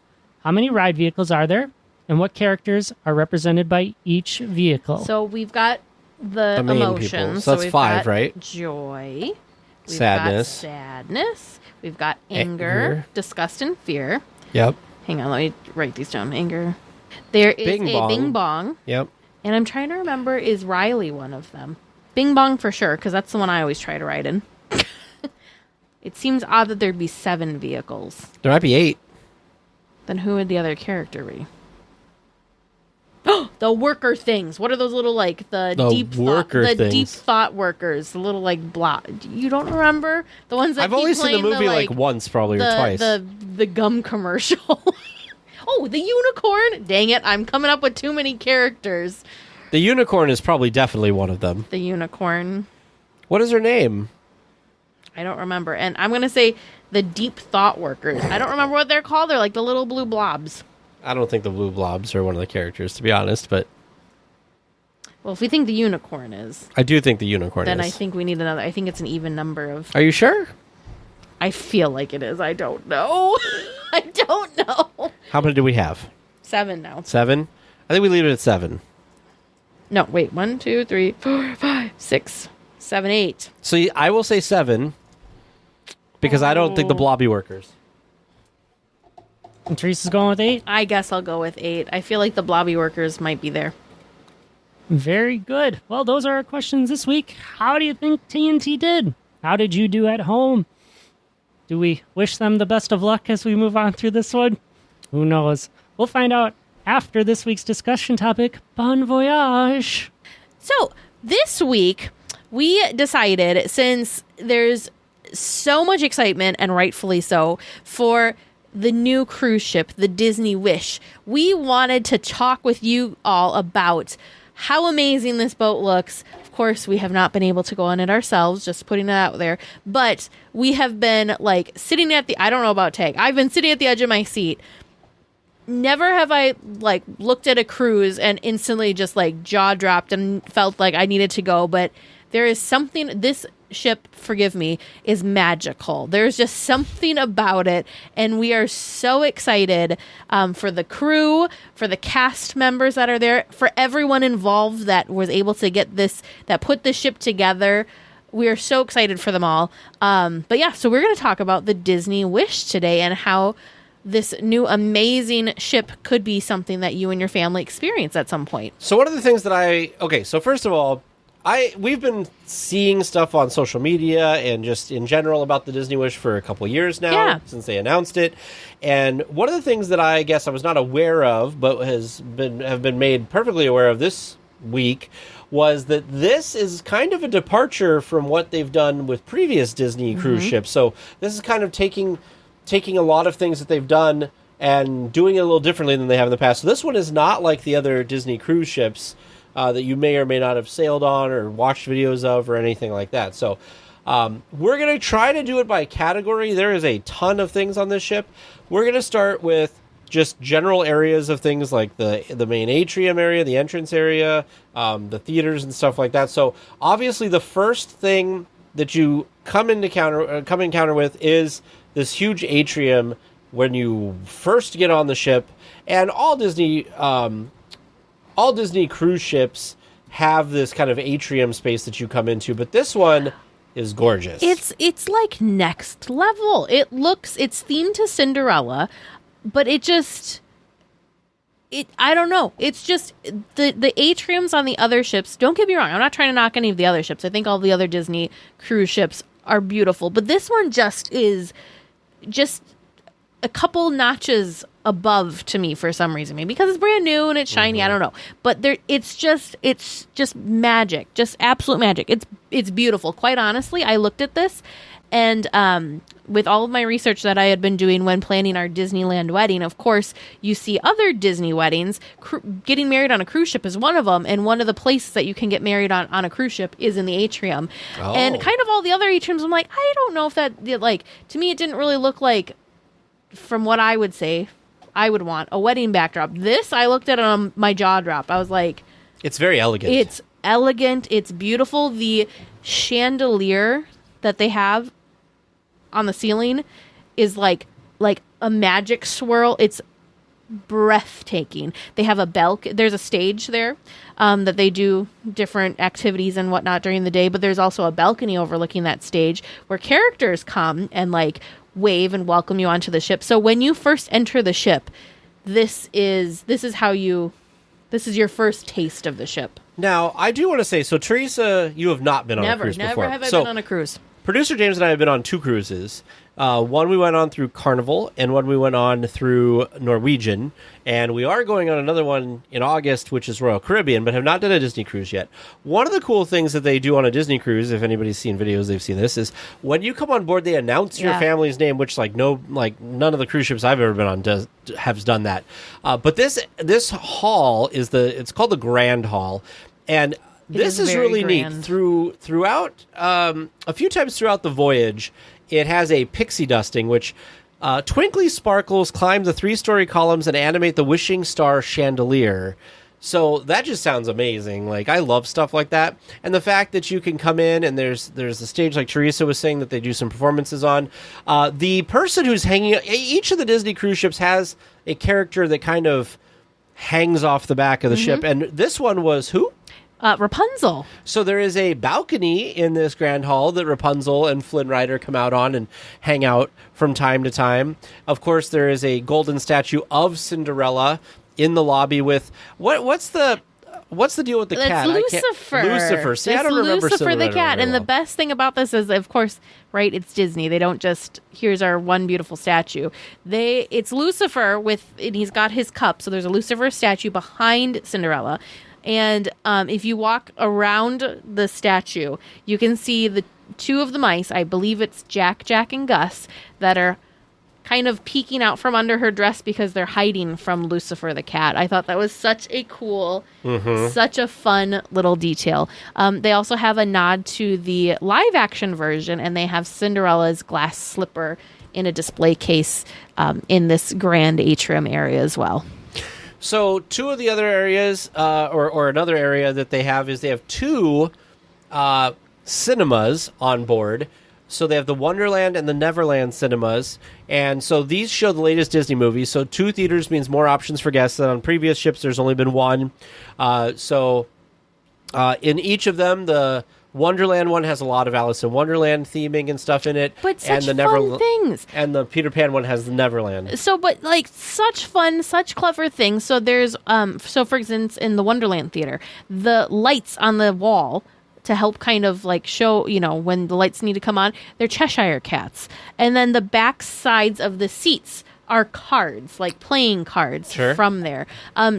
[SPEAKER 5] How many ride vehicles are there? And what characters are represented by each vehicle?
[SPEAKER 1] So we've got the
[SPEAKER 2] main
[SPEAKER 1] emotions.
[SPEAKER 2] people. So that's
[SPEAKER 1] we've
[SPEAKER 2] 5,
[SPEAKER 1] got
[SPEAKER 2] right?
[SPEAKER 1] Joy. We've
[SPEAKER 2] Sadness.
[SPEAKER 1] got sadness. We've got anger, disgust, and fear.
[SPEAKER 2] Yep.
[SPEAKER 1] Hang on, let me write these down. Anger. There is
[SPEAKER 2] Bing
[SPEAKER 1] a
[SPEAKER 2] Bong.
[SPEAKER 1] Bing Bong.
[SPEAKER 2] Yep.
[SPEAKER 1] And I'm trying to remember, is Riley one of them? Bing Bong for sure, because that's the one I always try to ride in. It seems odd that there'd be 7 vehicles.
[SPEAKER 2] There might be 8.
[SPEAKER 1] Then who would the other character be? Oh, the worker things. What are those little like the deep thought workers? The little like blah. You don't remember the ones that
[SPEAKER 2] I've only seen the movie like once, probably, or twice.
[SPEAKER 1] The gum commercial. Oh, the unicorn. Dang it! I'm coming up with too many characters.
[SPEAKER 2] The unicorn is probably definitely one of them.
[SPEAKER 1] The unicorn.
[SPEAKER 2] What is her name?
[SPEAKER 1] I don't remember. And I'm gonna say the deep thought workers. I don't remember what they're called. They're like the little blue blobs.
[SPEAKER 2] I don't think the blue blobs are one of the characters, to be honest, but...
[SPEAKER 1] Well, if we think the unicorn is...
[SPEAKER 2] I do think the unicorn
[SPEAKER 1] then
[SPEAKER 2] is.
[SPEAKER 1] I think we need another... I think it's an even number of...
[SPEAKER 2] Are you sure?
[SPEAKER 1] I feel like it is. I don't know. I don't know.
[SPEAKER 2] How many do we have?
[SPEAKER 1] 7 now.
[SPEAKER 2] 7? I think we leave it at 7.
[SPEAKER 1] No, wait. 1, 2, 3, 4, 5, 6, 7, 8.
[SPEAKER 2] So I will say 7, because I don't think the blobby workers...
[SPEAKER 5] And Teresa's going with 8?
[SPEAKER 1] I guess I'll go with 8. I feel like the blobby workers might be there.
[SPEAKER 5] Very good. Well, those are our questions this week. How do you think TNT did? How did you do at home? Do we wish them the best of luck as we move on through this one? Who knows? We'll find out after this week's discussion topic. Bon voyage!
[SPEAKER 1] So, this week, we decided, since there's so much excitement, and rightfully so, for the new cruise ship, the Disney Wish, we wanted to talk with you all about how amazing this boat looks. Of course, we have not been able to go on it ourselves, just putting it out there. But we have been, like, sitting at the... I don't know about Tag. I've been sitting at the edge of my seat. Never have I, like, looked at a cruise and instantly just, like, jaw dropped and felt like I needed to go. But there is something... This ship, forgive me, is magical. There's just something about it, and we are so excited for the crew, for the cast members that are there, for everyone involved that was able to get this, that put the ship together. We are so excited for them all. But yeah, so we're going to talk about the Disney Wish today and how this new amazing ship could be something that you and your family experience at some point.
[SPEAKER 2] So one of the things that so first of all, we've been seeing stuff on social media and just in general about the Disney Wish for a couple years now, since they announced it. And one of the things that I guess I was not aware of, but have been made perfectly aware of this week, was that this is kind of a departure from what they've done with previous Disney cruise ships. So this is kind of taking a lot of things that they've done and doing it a little differently than they have in the past. So this one is not like the other Disney cruise ships that you may or may not have sailed on or watched videos of or anything like that. So we're going to try to do it by category. There is a ton of things on this ship. We're going to start with just general areas of things like the main atrium area, the entrance area, the theaters and stuff like that. So obviously the first thing that you come encounter with is this huge atrium when you first get on the ship. And all Disney cruise ships have this kind of atrium space that you come into, but this one is gorgeous.
[SPEAKER 1] It's like next level. It's themed to Cinderella, but I don't know. It's just the atriums on the other ships. Don't get me wrong. I'm not trying to knock any of the other ships. I think all the other Disney cruise ships are beautiful, but this one is just a couple notches above to me for some reason. Maybe because it's brand new and it's shiny. I don't know. But it's just magic. Just absolute magic. It's beautiful. Quite honestly, I looked at this And with all of my research that I had been doing when planning our Disneyland wedding, of course, you see other Disney weddings. Getting married on a cruise ship is one of them, and one of the places that you can get married on a cruise ship is in the atrium.
[SPEAKER 2] Oh.
[SPEAKER 1] And kind of all the other atriums, I'm like, I don't know if that, like, to me, it didn't really look like, from what I would say, I would want a wedding backdrop. This, I looked at it on my jaw dropped. I was like...
[SPEAKER 2] It's very elegant.
[SPEAKER 1] It's elegant. It's beautiful. The chandelier that they have on the ceiling is like a magic swirl. It's breathtaking. They have a there's a stage there that they do different activities and whatnot during the day, but there's also a balcony overlooking that stage where characters come and like wave and welcome you onto the ship. So when you first enter the ship, this is your first taste of the ship.
[SPEAKER 2] Now, I do want to say, so Teresa, you have not been on a cruise before.
[SPEAKER 1] Never have I been on a cruise.
[SPEAKER 2] Producer James and I have been on 2 cruises. One we went on through Carnival, and one we went on through Norwegian. And we are going on another one in August, which is Royal Caribbean, but have not done a Disney cruise yet. One of the cool things that they do on a Disney cruise, if anybody's seen videos, they've seen this, is when you come on board, they announce your family's name, which none of the cruise ships I've ever been on has done that. But this hall it's called the Grand Hall, and this is really
[SPEAKER 1] grand.
[SPEAKER 2] neat. Throughout a few times throughout the voyage, it has a pixie dusting, which twinkly sparkles climb the 3-story columns and animate the wishing star chandelier. So that just sounds amazing. Like, I love stuff like that. And the fact that you can come in and there's the stage, like Teresa was saying, that they do some performances on. The person who's hanging... Each of the Disney cruise ships has a character that kind of hangs off the back of the ship. And this one was who?
[SPEAKER 1] Rapunzel.
[SPEAKER 2] So there is a balcony in this Grand Hall that Rapunzel and Flynn Rider come out on and hang out from time to time. Of course, there is a golden statue of Cinderella in the lobby with... What's the deal with the cat?
[SPEAKER 1] Lucifer.
[SPEAKER 2] Lucifer. See, I don't remember
[SPEAKER 1] Lucifer the cat.
[SPEAKER 2] Really
[SPEAKER 1] and the best thing about this is, of course, right, it's Disney. They don't just, here's our one beautiful statue. It's Lucifer and he's got his cup. So there's a Lucifer statue behind Cinderella. And if you walk around the statue, you can see the 2 of the mice, I believe it's Jack, and Gus, that are kind of peeking out from under her dress because they're hiding from Lucifer the cat. I thought that was such a cool, such a fun little detail. They also have a nod to the live action version, and they have Cinderella's glass slipper in a display case in this grand atrium area as well.
[SPEAKER 2] So 2 of the other areas, or another area that they have, is they have 2 cinemas on board. So they have the Wonderland and the Neverland cinemas. And so these show the latest Disney movies. So 2 theaters means more options for guests than on previous ships. There's only been 1. So in each of them, the Wonderland one has a lot of Alice in Wonderland theming and stuff in it.
[SPEAKER 1] But such fun things.
[SPEAKER 2] And the Peter Pan one has the Neverland.
[SPEAKER 1] So, but like such fun, such clever things. So there's, so for instance, in the Wonderland Theater, the lights on the wall to help kind of like show, when the lights need to come on, they're Cheshire cats. And then the back sides of the seats are cards, like playing cards from there.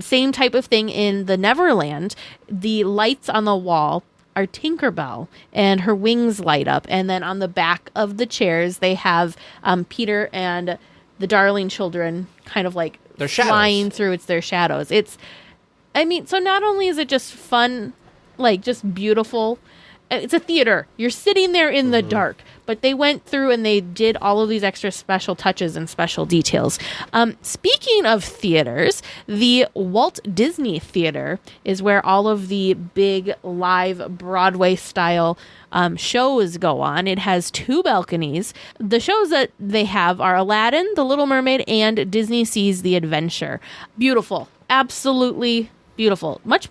[SPEAKER 1] Same type of thing in the Neverland. The lights on the wall are Tinkerbell, and her wings light up. And then on the back of the chairs, they have Peter and the Darling children kind of like
[SPEAKER 2] their
[SPEAKER 1] flying through. It's their shadows. So not only is it just fun, like just beautiful, it's a theater. You're sitting there in the dark, but they went through and they did all of these extra special touches and special details. Speaking of theaters, the Walt Disney Theater is where all of the big live Broadway-style shows go on. It has 2 balconies. The shows that they have are Aladdin, The Little Mermaid, and Disney Seas the Adventure. Beautiful. Absolutely beautiful. It's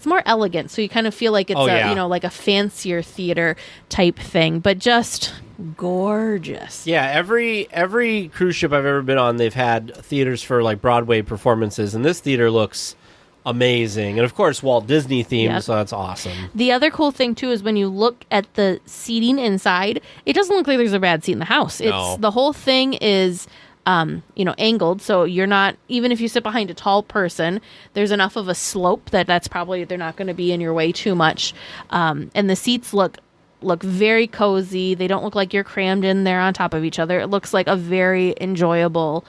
[SPEAKER 1] more elegant, so you kind of feel like it's like a fancier theater type thing, but just gorgeous.
[SPEAKER 2] Yeah, every cruise ship I've ever been on, they've had theaters for like Broadway performances, and this theater looks amazing. And of course, Walt Disney themed, so that's awesome.
[SPEAKER 1] The other cool thing too is when you look at the seating inside, it doesn't look like there's a bad seat in the house. It's the whole thing is angled, so you're not, even if you sit behind a tall person, there's enough of a slope that's probably, they're not going to be in your way too much. And the seats look look very cozy. They don't look like you're crammed in there on top of each other. It looks like a very enjoyable,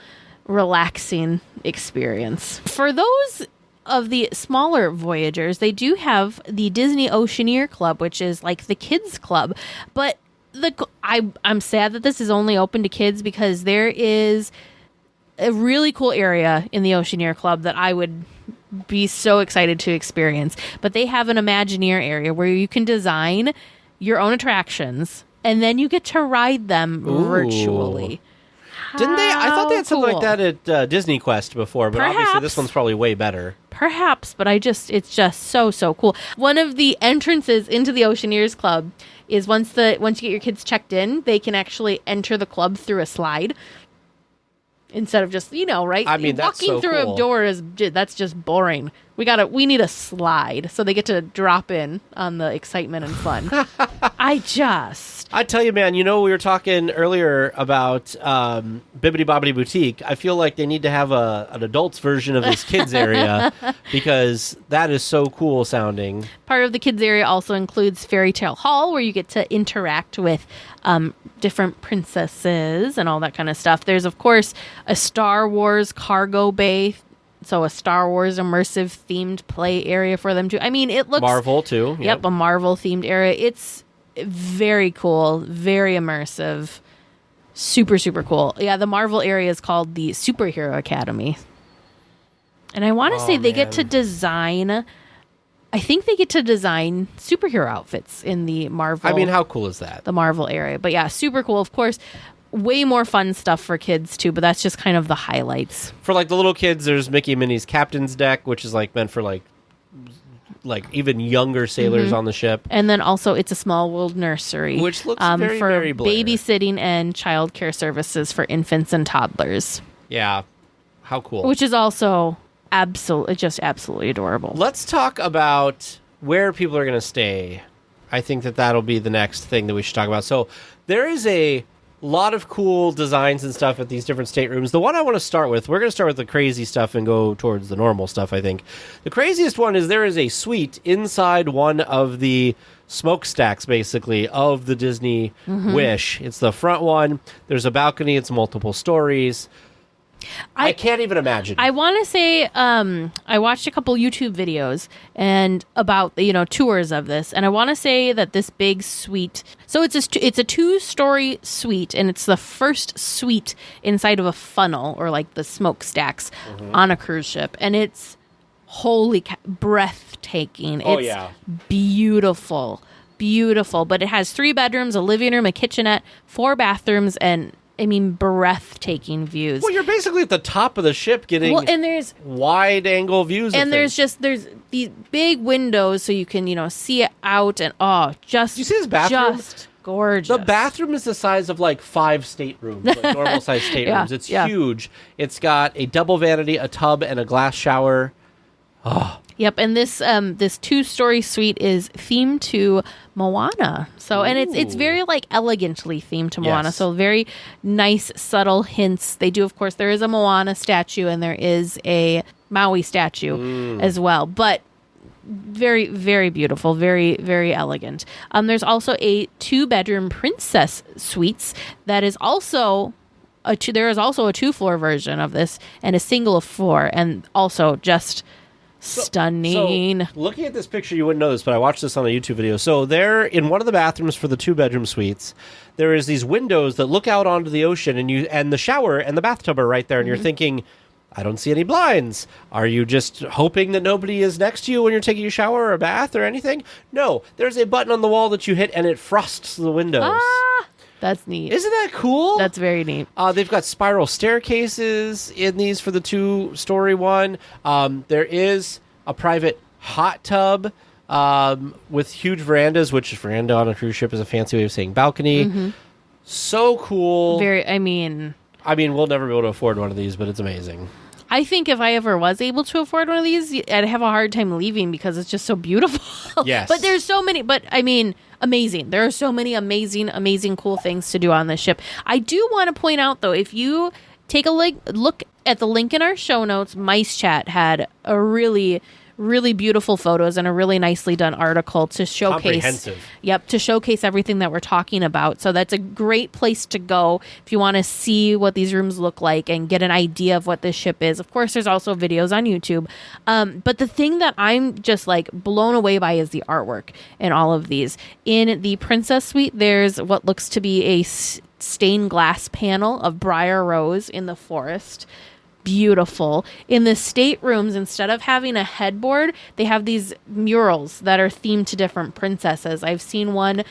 [SPEAKER 1] relaxing experience. For those of the smaller Voyagers, they do have the Disney Oceaneer Club, which is like the kids club. But I'm sad that this is only open to kids, because there is a really cool area in the Oceaneer Club that I would be so excited to experience. But they have an Imagineer area where you can design your own attractions, and then you get to ride them virtually.
[SPEAKER 2] Didn't they? I thought they had something
[SPEAKER 1] Cool.
[SPEAKER 2] like that at Disney Quest before, but obviously
[SPEAKER 1] Perhaps.
[SPEAKER 2] this one's probably way better.
[SPEAKER 1] Perhaps, but it's just so cool. One of the entrances into the Oceaneers Club is once you get your kids checked in, they can actually enter the club through a slide. Instead of just, right?
[SPEAKER 2] I mean, that's
[SPEAKER 1] walking
[SPEAKER 2] so
[SPEAKER 1] through
[SPEAKER 2] cool.
[SPEAKER 1] a door that's just boring. We need a slide so they get to drop in on the excitement and fun. I
[SPEAKER 2] tell you, man, we were talking earlier about Bibbidi Bobbidi Boutique. I feel like they need to have an adults version of this kids area because that is so cool sounding.
[SPEAKER 1] Part of the kids area also includes Fairy Tale Hall, where you get to interact with different princesses and all that kind of stuff. There's, of course, a Star Wars cargo bay, so a Star Wars immersive themed play area for them too. I mean, it looks...
[SPEAKER 2] Marvel, too.
[SPEAKER 1] Yep, a Marvel themed area. It's very cool, very immersive, super, super cool. Yeah, the Marvel area is called the Superhero Academy. And I want to say they get to design... I think they get to design superhero outfits in the Marvel...
[SPEAKER 2] I mean, how cool is that?
[SPEAKER 1] The Marvel area. But yeah, super cool. Of course, way more fun stuff for kids too, but that's just kind of the highlights.
[SPEAKER 2] For like the little kids, there's Mickey and Minnie's Captain's Deck, which is like meant for like even younger sailors on the ship.
[SPEAKER 1] And then also It's a Small World Nursery,
[SPEAKER 2] Which looks very,
[SPEAKER 1] for
[SPEAKER 2] very Blair.
[SPEAKER 1] babysitting and childcare services for infants and toddlers.
[SPEAKER 2] Yeah. How cool.
[SPEAKER 1] Which is also absolutely adorable.
[SPEAKER 2] Let's talk about where people are going to stay. I think that'll be the next thing that we should talk about. So there is a lot of cool designs and stuff at these different staterooms. The one I want to start with, we're going to start with the crazy stuff and go towards the normal stuff, I think. The craziest one is there is a suite inside one of the smokestacks, basically, of the Disney Wish. It's the front one. There's a balcony. It's multiple stories. I can't even imagine.
[SPEAKER 1] I want to say I watched a couple YouTube videos and about tours of this, and I want to say that this big suite. So it's a 2-story suite, and it's the first suite inside of a funnel or like the smokestacks on a cruise ship, and it's breathtaking. It's beautiful, but it has 3 bedrooms, a living room, a kitchenette, 4 bathrooms, and breathtaking views.
[SPEAKER 2] Well, you're basically at the top of the ship getting
[SPEAKER 1] and there's
[SPEAKER 2] wide-angle views of
[SPEAKER 1] and
[SPEAKER 2] things.
[SPEAKER 1] there's these big windows so you can, see it out, and just...
[SPEAKER 2] You see this bathroom?
[SPEAKER 1] Just gorgeous.
[SPEAKER 2] The bathroom is the size of like 5 staterooms, like normal-sized staterooms. It's huge. It's got a double vanity, a tub, and a glass shower. Oh.
[SPEAKER 1] Yep, and this 2-story suite is themed to Moana. So, and it's very like elegantly themed to Moana.
[SPEAKER 2] Yes.
[SPEAKER 1] So very nice, subtle hints. They do, of course, there is a Moana statue and there is a Maui statue as well. But very, very beautiful, very, very elegant. There's also a 2-bedroom princess suites that is also there is also a 2-floor version of this and a single of 4, and also just stunning.
[SPEAKER 2] So, looking at this picture, you wouldn't know this, but I watched this on a YouTube video. So there, in one of the bathrooms for the 2-bedroom suites, there is these windows that look out onto the ocean, and the shower and the bathtub are right there, and you're thinking, I don't see any blinds. Are you just hoping that nobody is next to you when you're taking a shower or a bath or anything? No, there's a button on the wall that you hit, and it frosts the windows.
[SPEAKER 1] That's neat.
[SPEAKER 2] Isn't that cool?
[SPEAKER 1] That's very neat.
[SPEAKER 2] They've got spiral staircases in these for the 2-story one. There is a private hot tub with huge verandas, which veranda on a cruise ship is a fancy way of saying balcony. So cool.
[SPEAKER 1] I mean,
[SPEAKER 2] we'll never be able to afford one of these, but it's amazing.
[SPEAKER 1] I think if I ever was able to afford one of these, I'd have a hard time leaving because it's just so beautiful.
[SPEAKER 2] Yes.
[SPEAKER 1] But there's so many, amazing. There are so many amazing, cool things to do on this ship. I do want to point out, though, if you take a look at the link in our show notes, Mice Chat had a really, really beautiful photos and a really nicely done article to showcase.
[SPEAKER 2] Comprehensive.
[SPEAKER 1] Yep, to showcase everything that we're talking about. So that's a great place to go if you want to see what these rooms look like and get an idea of what this ship is. Of course, there's also videos on YouTube. But the thing that I'm just like blown away by is the artwork in all of these. In the Princess Suite, there's what looks to be a stained glass panel of Briar Rose in the forest. Beautiful. In the staterooms, instead of having a headboard, they have these murals that are themed to different princesses. I've seen one.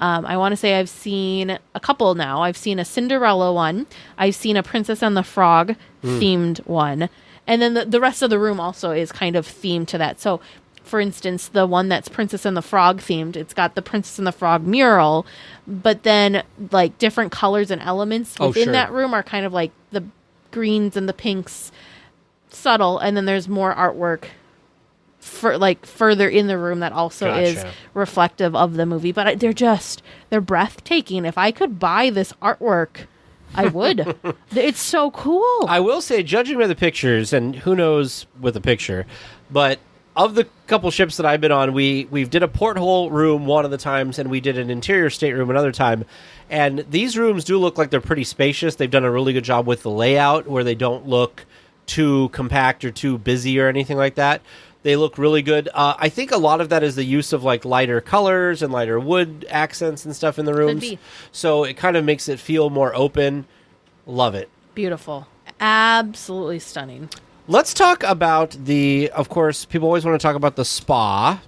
[SPEAKER 1] I want to say I've seen a couple now. I've seen a Cinderella one. I've seen a Princess and the Frog themed one. And then the rest of the room also is kind of themed to that. So, for instance, the one that's Princess and the Frog themed, it's got the Princess and the Frog mural, but then like different colors and elements within that room are kind of like the greens and the pinks, subtle, and then there's more artwork for like further in the room that also is reflective of the movie. But they're breathtaking. If I could buy this artwork, I would. It's so cool.
[SPEAKER 2] I will say, judging by the pictures, and who knows with the picture, but of the couple ships that I've been on, we've did a porthole room one of the times, and we did an interior stateroom another time. And these rooms do look like they're pretty spacious. They've done a really good job with the layout, where they don't look too compact or too busy or anything like that. They look really good. I think a lot of that is the use of like lighter colors and lighter wood accents and stuff in the rooms.
[SPEAKER 1] Could be.
[SPEAKER 2] So it kind of makes it feel more open. Love it.
[SPEAKER 1] Beautiful. Absolutely stunning.
[SPEAKER 2] Let's talk about of course, people always want to talk about the spa.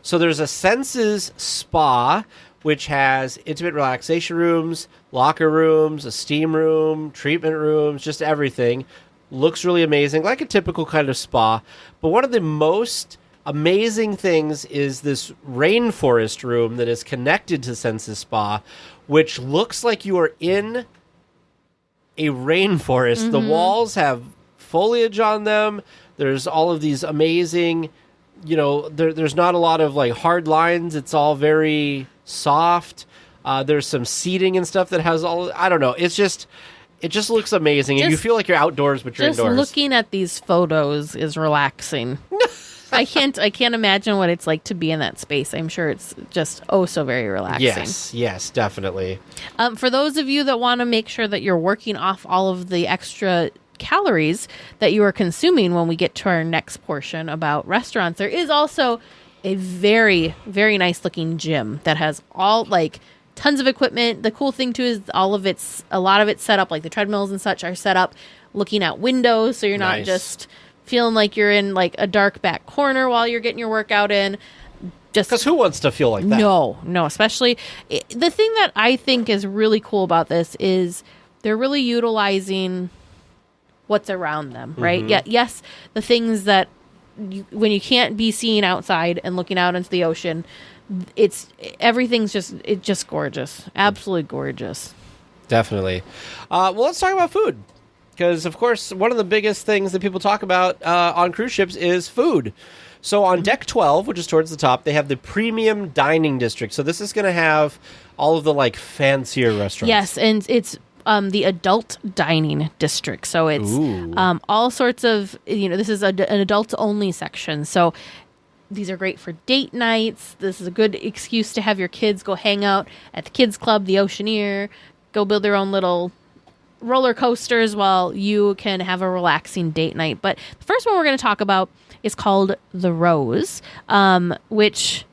[SPEAKER 2] So there's a Senses Spa, which has intimate relaxation rooms, locker rooms, a steam room, treatment rooms, just everything. Looks really amazing, like a typical kind of spa. But one of the most amazing things is this rainforest room that is connected to Senses Spa, which looks like you are in a rainforest. Mm-hmm. The walls have foliage on them. There's all of these amazing, there's not a lot of like hard lines. It's all very soft. There's some seating and stuff that has I don't know. It just looks amazing, and you feel like you're outdoors, but you're indoors.
[SPEAKER 1] Just looking at these photos is relaxing. I can't imagine what it's like to be in that space. I'm sure it's just so very relaxing.
[SPEAKER 2] Yes, definitely.
[SPEAKER 1] For those of you that want to make sure that you're working off all of the extra calories that you are consuming when we get to our next portion about restaurants, there is also a very, very nice looking gym that has all like tons of equipment. The cool thing too is a lot of it's set up, like the treadmills and such are set up looking out windows, so you're not just feeling like you're in like a dark back corner while you're getting your workout in. Just
[SPEAKER 2] because who wants to feel like that?
[SPEAKER 1] No, especially the thing that I think is really cool about this is they're really utilizing what's around them, right?
[SPEAKER 2] Mm-hmm.
[SPEAKER 1] Yeah, yes, the things that when you can't be seen outside and looking out into the ocean, everything's just gorgeous, absolutely gorgeous.
[SPEAKER 2] Definitely. Well, let's talk about food, because of course one of the biggest things that people talk about on cruise ships is food. So on deck 12, which is towards the top, they have the premium dining district. So this is going to have all of the like fancier restaurants.
[SPEAKER 1] Yes, and it's the adult dining district. So it's all sorts of, this is an adults only section. So these are great for date nights. This is a good excuse to have your kids go hang out at the kids club, the Oceaneer, go build their own little roller coasters while you can have a relaxing date night. But the first one we're going to talk about is called The Rose, which,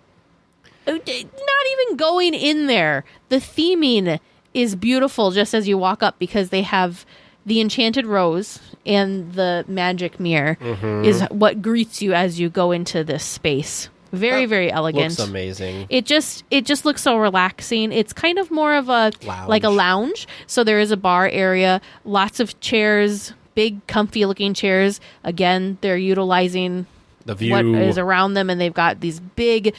[SPEAKER 1] not even going in there, the theming is beautiful just as you walk up, because they have the enchanted rose and the magic mirror is what greets you as you go into this space. Very, very elegant.
[SPEAKER 2] Looks amazing.
[SPEAKER 1] It just looks so relaxing. It's kind of more of a lounge. So there is a bar area, lots of chairs, big comfy looking chairs. Again, they're utilizing
[SPEAKER 2] the view,
[SPEAKER 1] what is around them, and they've got these big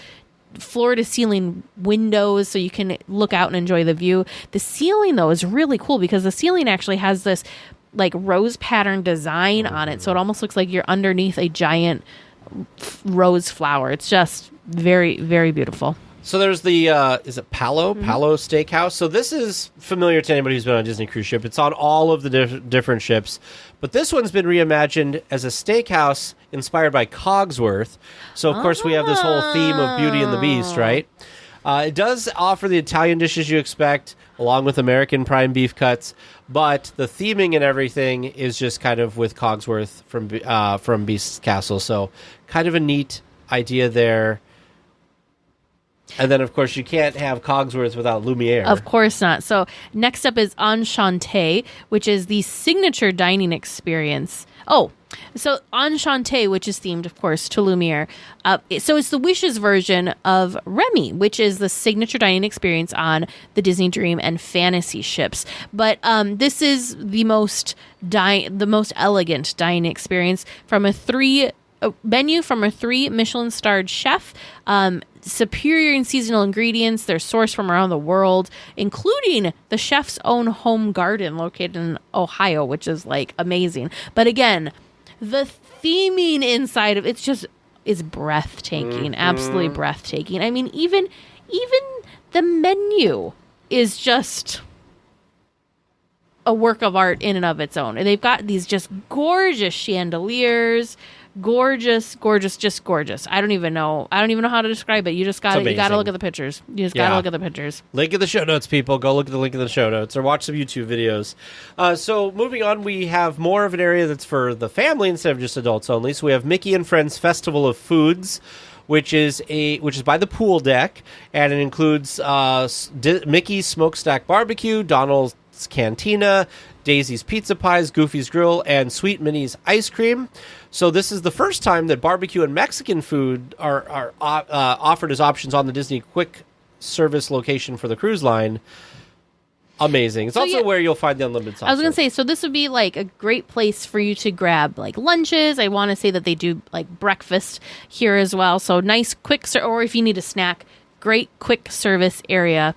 [SPEAKER 1] floor to ceiling windows so you can look out and enjoy the view. The ceiling though is really cool, because the ceiling actually has this like rose pattern design on it, so it almost looks like you're underneath a giant rose flower. It's just very, very beautiful.
[SPEAKER 2] So there's the, is it Palo? Palo Steakhouse. So this is familiar to anybody who's been on a Disney cruise ship. It's on all of the different ships. But this one's been reimagined as a steakhouse inspired by Cogsworth. So, of course, we have this whole theme of Beauty and the Beast, right? It does offer the Italian dishes you expect, along with American prime beef cuts. But the theming and everything is just kind of with Cogsworth from Beast's Castle. So kind of a neat idea there. And then, of course, you can't have Cogsworth without Lumiere.
[SPEAKER 1] Of course not. So next up is Enchanté, which is the signature dining experience. Oh, so Enchanté, which is themed, of course, to Lumiere. So it's the Wishes version of Remy, which is the signature dining experience on the Disney Dream and Fantasy ships. But this is the most elegant dining experience from a menu from a 3 Michelin-starred chef. Superior in seasonal ingredients. They're sourced from around the world, including the chef's own home garden located in Ohio, which is like amazing. But again, the theming inside of it's breathtaking, absolutely breathtaking. I mean, even the menu is just a work of art in and of its own. And they've got these just gorgeous chandeliers. Gorgeous. I don't even know how to describe it. You just got to look at the pictures. You just got to look at the pictures.
[SPEAKER 2] Link in the show notes, people. Go look at the link in the show notes or watch some YouTube videos. So moving on, we have more of an area that's for the family instead of just adults only. So we have Mickey and Friends Festival of Foods, which is by the pool deck, and it includes Mickey's Smokestack Barbecue, Donald's Cantina, Daisy's Pizza Pies, Goofy's Grill, and Sweet Minnie's Ice Cream. So this is the first time that barbecue and Mexican food are offered as options on the Disney quick service location for the cruise line. Amazing. It's also where you'll find the unlimited sauce.
[SPEAKER 1] I was going to say, so this would be like a great place for you to grab like lunches. I want to say that they do like breakfast here as well. So nice quick, or if you need a snack, great quick service area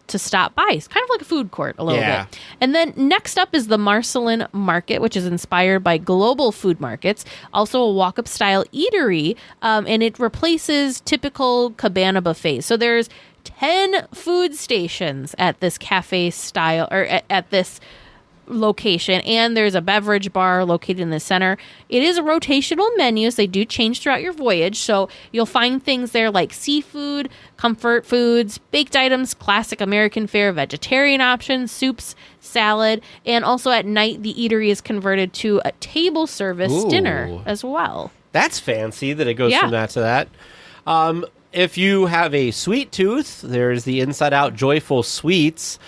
[SPEAKER 1] to stop by. It's kind of like a food court a little bit. And then next up is the Marcelin Market, which is inspired by global food markets. Also a walk-up style eatery, and it replaces typical cabana buffets. So there's 10 food stations at this cafe style, or at this location, and there's a beverage bar located in the center. It is a rotational menu, so they do change throughout your voyage, so you'll find things there like seafood, comfort foods, baked items, classic American fare, vegetarian options, soups, salad, and also at night the eatery is converted to a table service dinner as well.
[SPEAKER 2] That's fancy that it goes from that to that. If you have a sweet tooth, there's the Inside Out Joyful Sweets,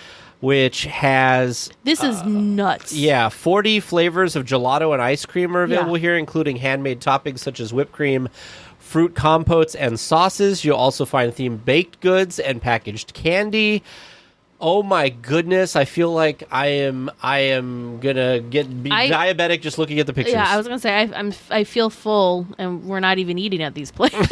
[SPEAKER 2] which has...
[SPEAKER 1] This is nuts.
[SPEAKER 2] Yeah, 40 flavors of gelato and ice cream are available here, including handmade toppings such as whipped cream, fruit compotes, and sauces. You'll also find themed baked goods and packaged candy. Oh my goodness, I feel like I am gonna be diabetic just looking at the pictures.
[SPEAKER 1] Yeah, I was gonna say I feel full, and we're not even eating at these places.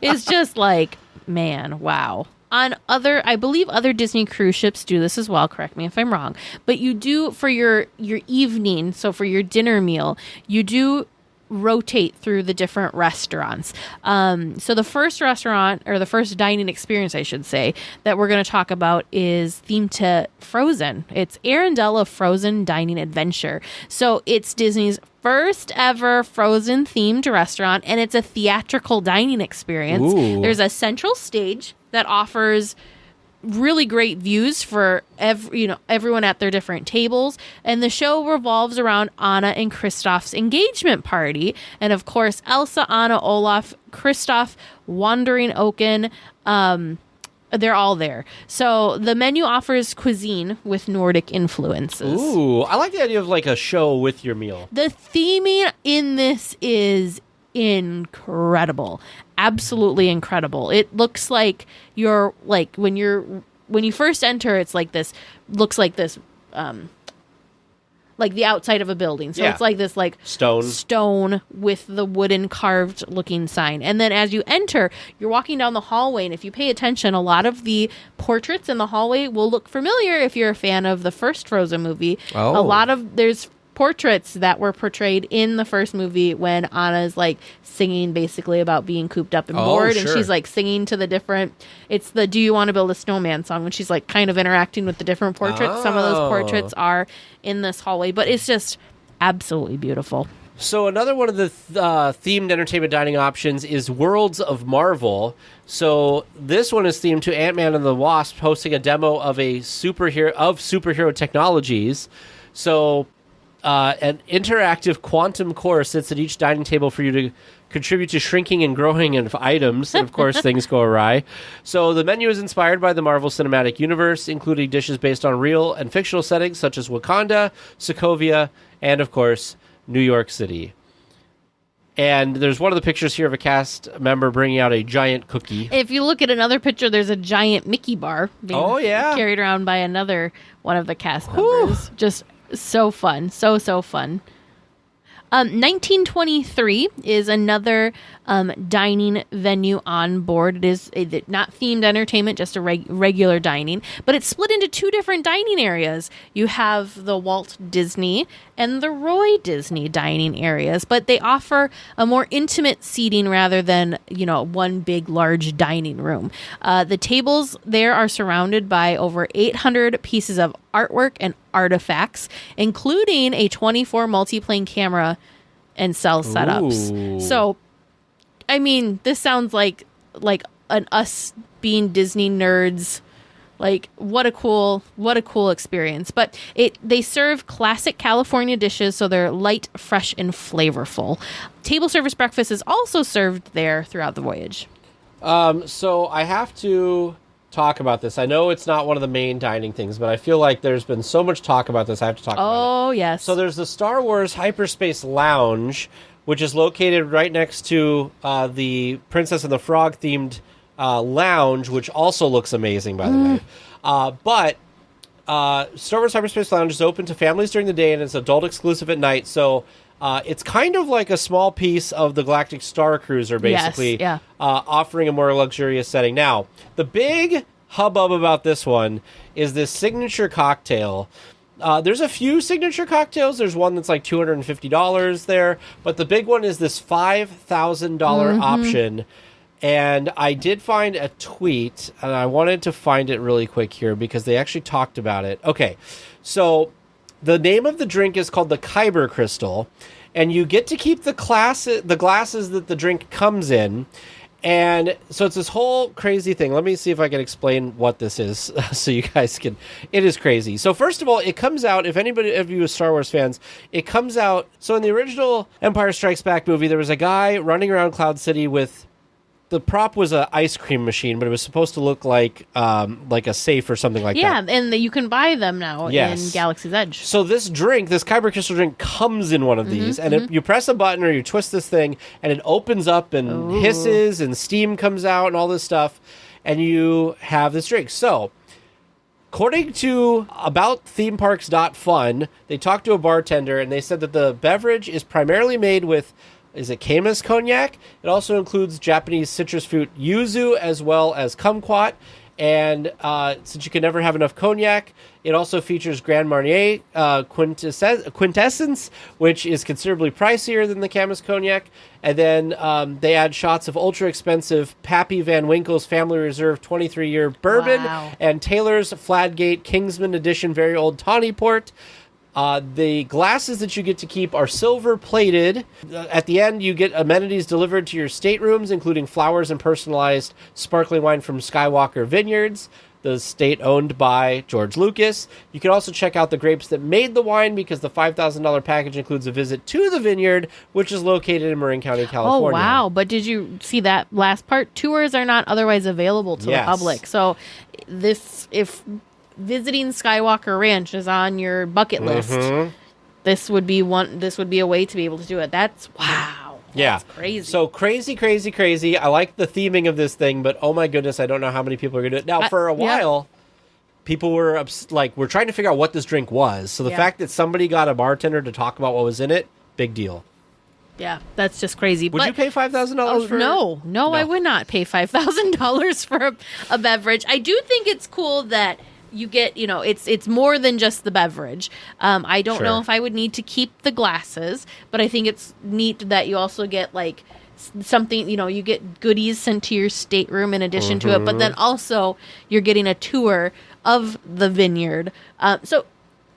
[SPEAKER 1] It's just like, man, wow. I believe other Disney cruise ships do this as well. Correct me if I'm wrong, but you do for your evening. So for your dinner meal, you do rotate through the different restaurants. So the first restaurant, or the first dining experience, I should say, that we're going to talk about is themed to Frozen. It's Arendelle Frozen Dining Adventure. So it's Disney's first ever Frozen themed restaurant, and it's a theatrical dining experience.
[SPEAKER 2] Ooh.
[SPEAKER 1] There's a central stage that offers really great views for everyone at their different tables, and the show revolves around Anna and Kristoff's engagement party, and of course Elsa, Anna, Olaf, Kristoff, Wandering Oaken, they're all there. So the menu offers cuisine with Nordic influences.
[SPEAKER 2] Ooh, I like the idea of like a show with your meal.
[SPEAKER 1] The theming in this is incredible. Absolutely incredible. It looks like you're like when you first enter, it's like this, looks like this, like the outside of a building. So it's like this like stone with the wooden carved looking sign. And then as you enter, you're walking down the hallway, and if you pay attention, a lot of the portraits in the hallway will look familiar if you're a fan of the first Frozen movie.
[SPEAKER 2] Oh.
[SPEAKER 1] There's portraits that were portrayed in the first movie when Anna's like singing basically about being cooped up and bored, and she's like singing to the different, it's the Do You Want to Build a Snowman song when she's like kind of interacting with the different portraits. Some of those portraits are in this hallway, but it's just absolutely beautiful.
[SPEAKER 2] So another one of the themed entertainment dining options is Worlds of Marvel. So this one is themed to Ant-Man and the Wasp, hosting a demo of superhero technologies. So an interactive quantum core sits at each dining table for you to contribute to shrinking and growing of items, and of course things go awry. So the menu is inspired by the Marvel Cinematic Universe, including dishes based on real and fictional settings such as Wakanda, Sokovia, and of course New York City. And there's one of the pictures here of a cast member bringing out a giant cookie.
[SPEAKER 1] If you look at another picture, there's a giant Mickey bar being carried around by another one of the cast members. Just so fun. So fun. 1923 is another dining venue on board. It is not themed entertainment, just a regular dining, but it's split into two different dining areas. You have the Walt Disney and the Roy Disney dining areas, but they offer a more intimate seating rather than, one big, large dining room. The tables there are surrounded by over 800 pieces of artwork and artifacts, including a 24 multiplane camera and cell setups.
[SPEAKER 2] Ooh.
[SPEAKER 1] So, I mean, this sounds like an us being Disney nerds. Like, what a cool experience. But they serve classic California dishes, so they're light, fresh, and flavorful. Table service breakfast is also served there throughout the voyage.
[SPEAKER 2] So I have to talk about this. I know it's not one of the main dining things, but I feel like there's been so much talk about this, I have to talk about it.
[SPEAKER 1] Oh, yes.
[SPEAKER 2] So there's the Star Wars Hyperspace Lounge, which is located right next to the Princess and the Frog themed lounge, which also looks amazing, by the way. But Star Wars Hyperspace Lounge is open to families during the day, and it's adult exclusive at night. So it's kind of like a small piece of the Galactic Star Cruiser, basically, offering a more luxurious setting. Now, the big hubbub about this one is this signature cocktail. There's a few signature cocktails. There's one that's like $250 there, but the big one is this $5,000 option. And I did find a tweet, and I wanted to find it really quick here because they actually talked about it. Okay, so the name of the drink is called the Kyber Crystal, and you get to keep the glasses that the drink comes in. And so it's this whole crazy thing. Let me see if I can explain what this is so you guys can... It is crazy. So first of all, it comes out, if anybody of you are Star Wars fans, it comes out... So in the original Empire Strikes Back movie, there was a guy running around Cloud City with... The prop was an ice cream machine, but it was supposed to look like a safe or something like that.
[SPEAKER 1] Yeah, and you can buy them now in Galaxy's Edge.
[SPEAKER 2] So this drink, this Kyber Crystal drink, comes in one of these, and you press a button or you twist this thing, and it opens up and hisses, and steam comes out and all this stuff, and you have this drink. So, according to aboutthemeparks.fun, they talked to a bartender, and they said that the beverage is primarily made with... Is it Camus cognac? It also includes Japanese citrus fruit yuzu as well as kumquat. And since you can never have enough cognac, it also features Grand Marnier Quintessence, which is considerably pricier than the Camus cognac. And then they add shots of ultra-expensive Pappy Van Winkle's Family Reserve 23-year bourbon and Taylor's Fladgate Kingsman Edition Very Old Tawny Port. The glasses that you get to keep are silver plated. At the end, you get amenities delivered to your staterooms, including flowers and personalized sparkling wine from Skywalker Vineyards, the estate owned by George Lucas. You can also check out the grapes that made the wine because the $5,000 package includes a visit to the vineyard, which is located in Marin County, California.
[SPEAKER 1] Oh, wow. But did you see that last part? Tours are not otherwise available to the public. So if visiting Skywalker Ranch is on your bucket list, this would be a way to be able to do it. That's wow. That's crazy. So crazy. I like the theming of this thing, but oh my goodness, I don't know how many people are going to do it. Now, for a while, people were we're trying to figure out what this drink was. So the fact that somebody got a bartender to talk about what was in it, big deal. Yeah, that's just crazy.
[SPEAKER 2] Would you pay $5,000 for...
[SPEAKER 1] No, I would not pay $5,000 for a beverage. I do think it's cool that you get, it's more than just the beverage. I don't know if I would need to keep the glasses, but I think it's neat that you also get like something, you get goodies sent to your stateroom in addition to it, but then also you're getting a tour of the vineyard. So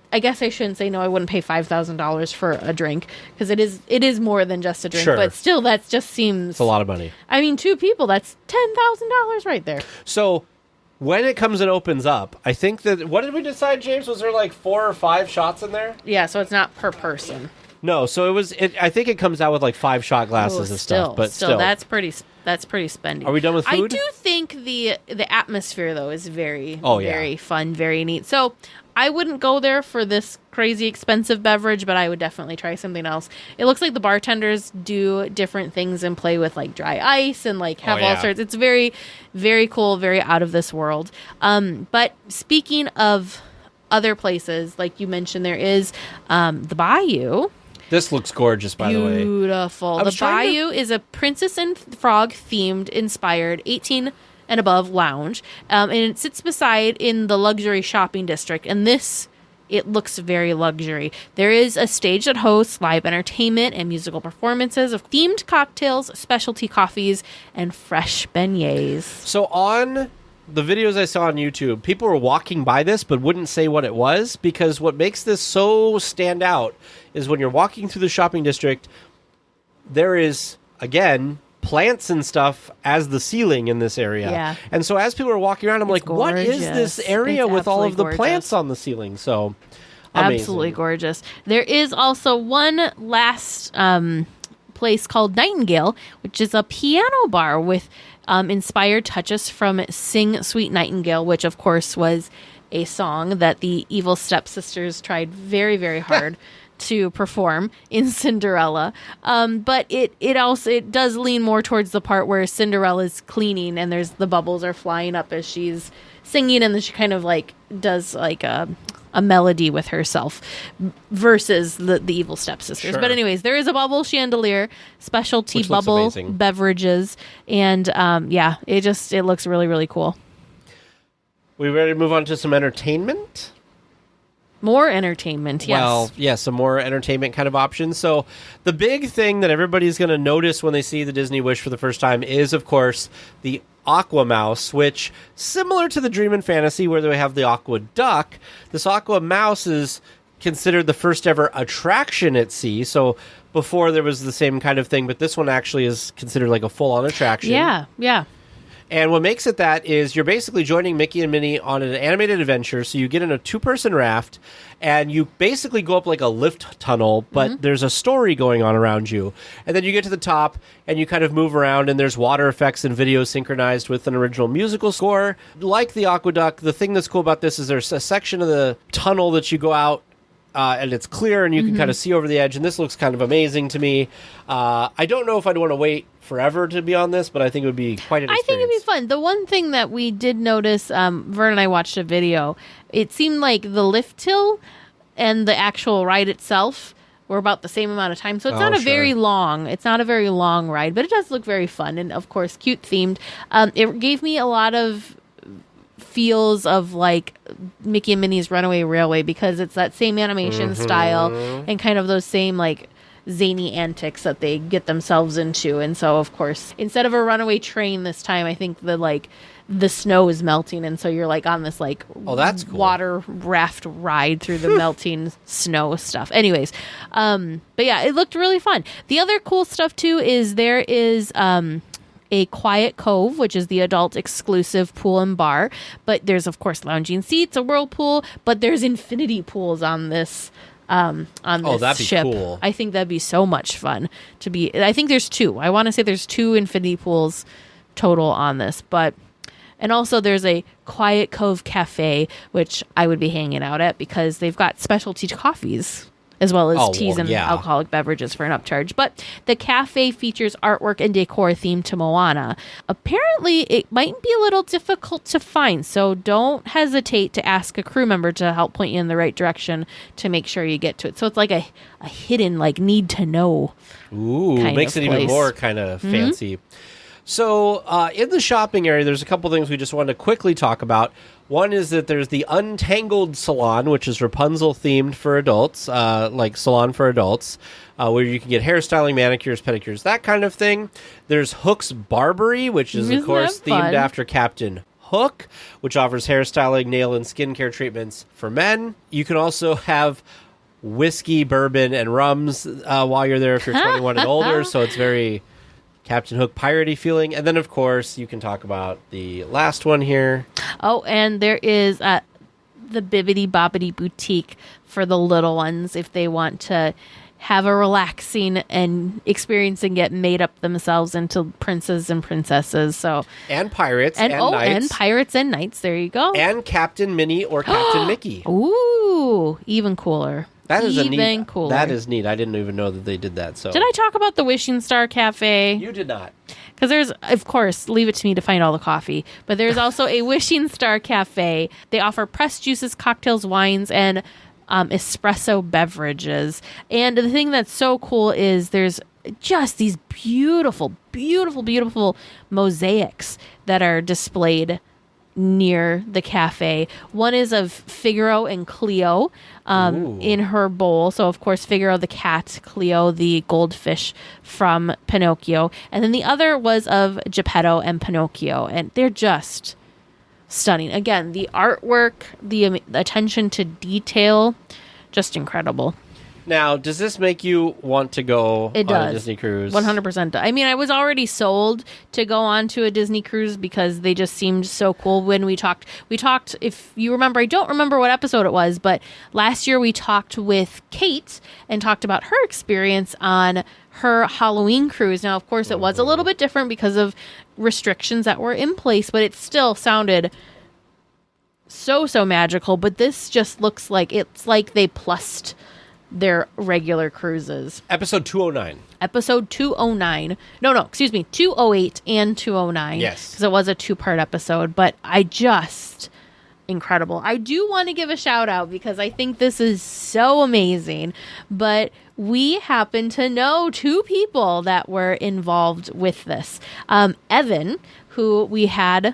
[SPEAKER 1] I guess I shouldn't say no, I wouldn't pay $5,000 for a drink, because it is more than just a drink, but still, that just seems...
[SPEAKER 2] It's a lot of money.
[SPEAKER 1] I mean, 2 people, that's $10,000 right there.
[SPEAKER 2] So when it comes and opens up, I think that... What did we decide, James? Was there like 4 or 5 shots in there?
[SPEAKER 1] Yeah, so it's not per person.
[SPEAKER 2] No, so I think it comes out with like 5 shot glasses and stuff, but still.
[SPEAKER 1] That's pretty spendy.
[SPEAKER 2] Are we done with food?
[SPEAKER 1] I do think the atmosphere, though, is very fun, very neat. So I wouldn't go there for this crazy expensive beverage, but I would definitely try something else. It looks like the bartenders do different things and play with like dry ice and like have all sorts. It's very, very cool, very out of this world. But speaking of other places, like you mentioned, there is the Bayou.
[SPEAKER 2] This looks gorgeous, by the way.
[SPEAKER 1] Beautiful. The Bayou is a Princess and Frog themed, inspired 18 and above lounge, and it sits beside in the luxury shopping district. And it looks very luxury. There is a stage that hosts live entertainment and musical performances of themed cocktails, specialty coffees, and fresh beignets.
[SPEAKER 2] So on the videos I saw on YouTube, people were walking by this but wouldn't say what it was, because what makes this so stand out is when you're walking through the shopping district, there is, again, plants and stuff as the ceiling in this area.
[SPEAKER 1] Yeah.
[SPEAKER 2] And so as people are walking around, I'm like,
[SPEAKER 1] gorgeous.
[SPEAKER 2] what is this area with all of the plants on the ceiling? So amazing.
[SPEAKER 1] Absolutely gorgeous. There is also one last place called Nightingale, which is a piano bar with inspired touches from Sing Sweet Nightingale, which of course was a song that the evil stepsisters tried very, very hard to perform in Cinderella. But it does lean more towards the part where Cinderella's cleaning and the bubbles are flying up as she's singing, and then she kind of like does like a melody with herself versus the evil stepsisters.
[SPEAKER 2] Sure.
[SPEAKER 1] But anyways, there is a bubble chandelier, specialty bubble beverages, and it looks really, really cool.
[SPEAKER 2] We ready to move on to some entertainment?
[SPEAKER 1] More entertainment, yes.
[SPEAKER 2] Well, yeah, some more entertainment kind of options. So the big thing that everybody's going to notice when they see the Disney Wish for the first time is, of course, the Aqua Mouse, which, similar to the Dream and Fantasy where they have the Aqua Duck, this Aqua Mouse is considered the first ever attraction at sea. So before there was the same kind of thing, but this one actually is considered like a full-on attraction.
[SPEAKER 1] Yeah.
[SPEAKER 2] And what makes it that is you're basically joining Mickey and Minnie on an animated adventure. So you get in a 2-person raft, and you basically go up like a lift tunnel, but there's a story going on around you. And then you get to the top, and you kind of move around, and there's water effects and video synchronized with an original musical score. Like the Aqueduct, the thing that's cool about this is there's a section of the tunnel that you go out, and it's clear, and you can kind of see over the edge, and this looks kind of amazing to me. I don't know if I'd want to wait forever to be on this, but I think it would be quite an experience.
[SPEAKER 1] I think it'd be fun. The one thing that we did notice, Vern and I watched a video, it seemed like the lift hill and the actual ride itself were about the same amount of time. So it's not a very long ride, but it does look very fun, and of course cute themed. It gave me a lot of feels of like Mickey and Minnie's Runaway Railway, because it's that same animation style and kind of those same like zany antics that they get themselves into. And so of course, instead of a runaway train this time, I think the snow is melting, and so you're like on this like
[SPEAKER 2] that's cool.
[SPEAKER 1] water raft ride through the melting snow stuff. Anyways, but yeah, it looked really fun. The other cool stuff too is there is a Quiet Cove, which is the adult exclusive pool and bar. But there's, of course, lounging seats, a whirlpool, but there's infinity pools on this
[SPEAKER 2] that'd
[SPEAKER 1] ship.
[SPEAKER 2] Be cool.
[SPEAKER 1] I think that'd be so much fun to be. I think there's 2. I want to say there's 2 infinity pools total on this. And also there's a Quiet Cove Cafe, which I would be hanging out at because they've got specialty coffees as well as teas and alcoholic beverages for an upcharge. But the cafe features artwork and decor themed to Moana. Apparently, it might be a little difficult to find, so don't hesitate to ask a crew member to help point you in the right direction to make sure you get to it. So it's like a hidden, like, need to know.
[SPEAKER 2] Ooh, makes it even more kind of fancy. So in the shopping area, there's a couple things we just wanted to quickly talk about. One is that there's the Untangled Salon, which is Rapunzel themed for adults, like salon for adults, where you can get hairstyling, manicures, pedicures, that kind of thing. There's Hook's Barbery, which is, of course, themed after Captain Hook, which offers hairstyling, nail, and skincare treatments for men. You can also have whiskey, bourbon, and rums while you're there if you're 21 and older, so it's very Captain Hook piratey feeling. And then, of course, you can talk about the last one here. Oh,
[SPEAKER 1] and there is the Bibbidi Bobbidi Boutique for the little ones if they want to have a relaxing and experience and get made up themselves into princes and princesses.
[SPEAKER 2] And pirates and knights.
[SPEAKER 1] And pirates and knights. There you go.
[SPEAKER 2] And Captain Minnie or Captain Mickey.
[SPEAKER 1] Ooh, even cooler.
[SPEAKER 2] That is
[SPEAKER 1] even cooler.
[SPEAKER 2] That is neat. I didn't even know that they did that. So
[SPEAKER 1] did I talk about the Wishing Star Cafe?
[SPEAKER 2] You did not.
[SPEAKER 1] Because there's, of course, leave it to me to find all the coffee. But there's also a Wishing Star Cafe. They offer pressed juices, cocktails, wines, and espresso beverages. And the thing that's so cool is there's just these beautiful, beautiful, beautiful mosaics that are displayed near the cafe. One is of Figaro and Cleo in her bowl. So, of course, Figaro the cat, Cleo the goldfish from Pinocchio. And then the other was of Geppetto and Pinocchio. And they're just stunning. Again, the artwork, the attention to detail, just incredible.
[SPEAKER 2] Now, does this make you want to go
[SPEAKER 1] on
[SPEAKER 2] a Disney cruise?
[SPEAKER 1] 100%. I mean, I was already sold to go on to a Disney cruise because they just seemed so cool when we talked. If you remember, I don't remember what episode it was, but last year we talked with Kate and talked about her experience on her Halloween cruise. Now, of course, it was a little bit different because of restrictions that were in place, but it still sounded so magical. But this just looks like it's like they plussed their regular cruises.
[SPEAKER 2] Episode 209.
[SPEAKER 1] Episode 209. No, excuse me. 208 and 209.
[SPEAKER 2] Yes.
[SPEAKER 1] Because it was a 2-part episode. But incredible. I do want to give a shout out because I think this is so amazing. But we happen to know 2 people that were involved with this. Evan, who we had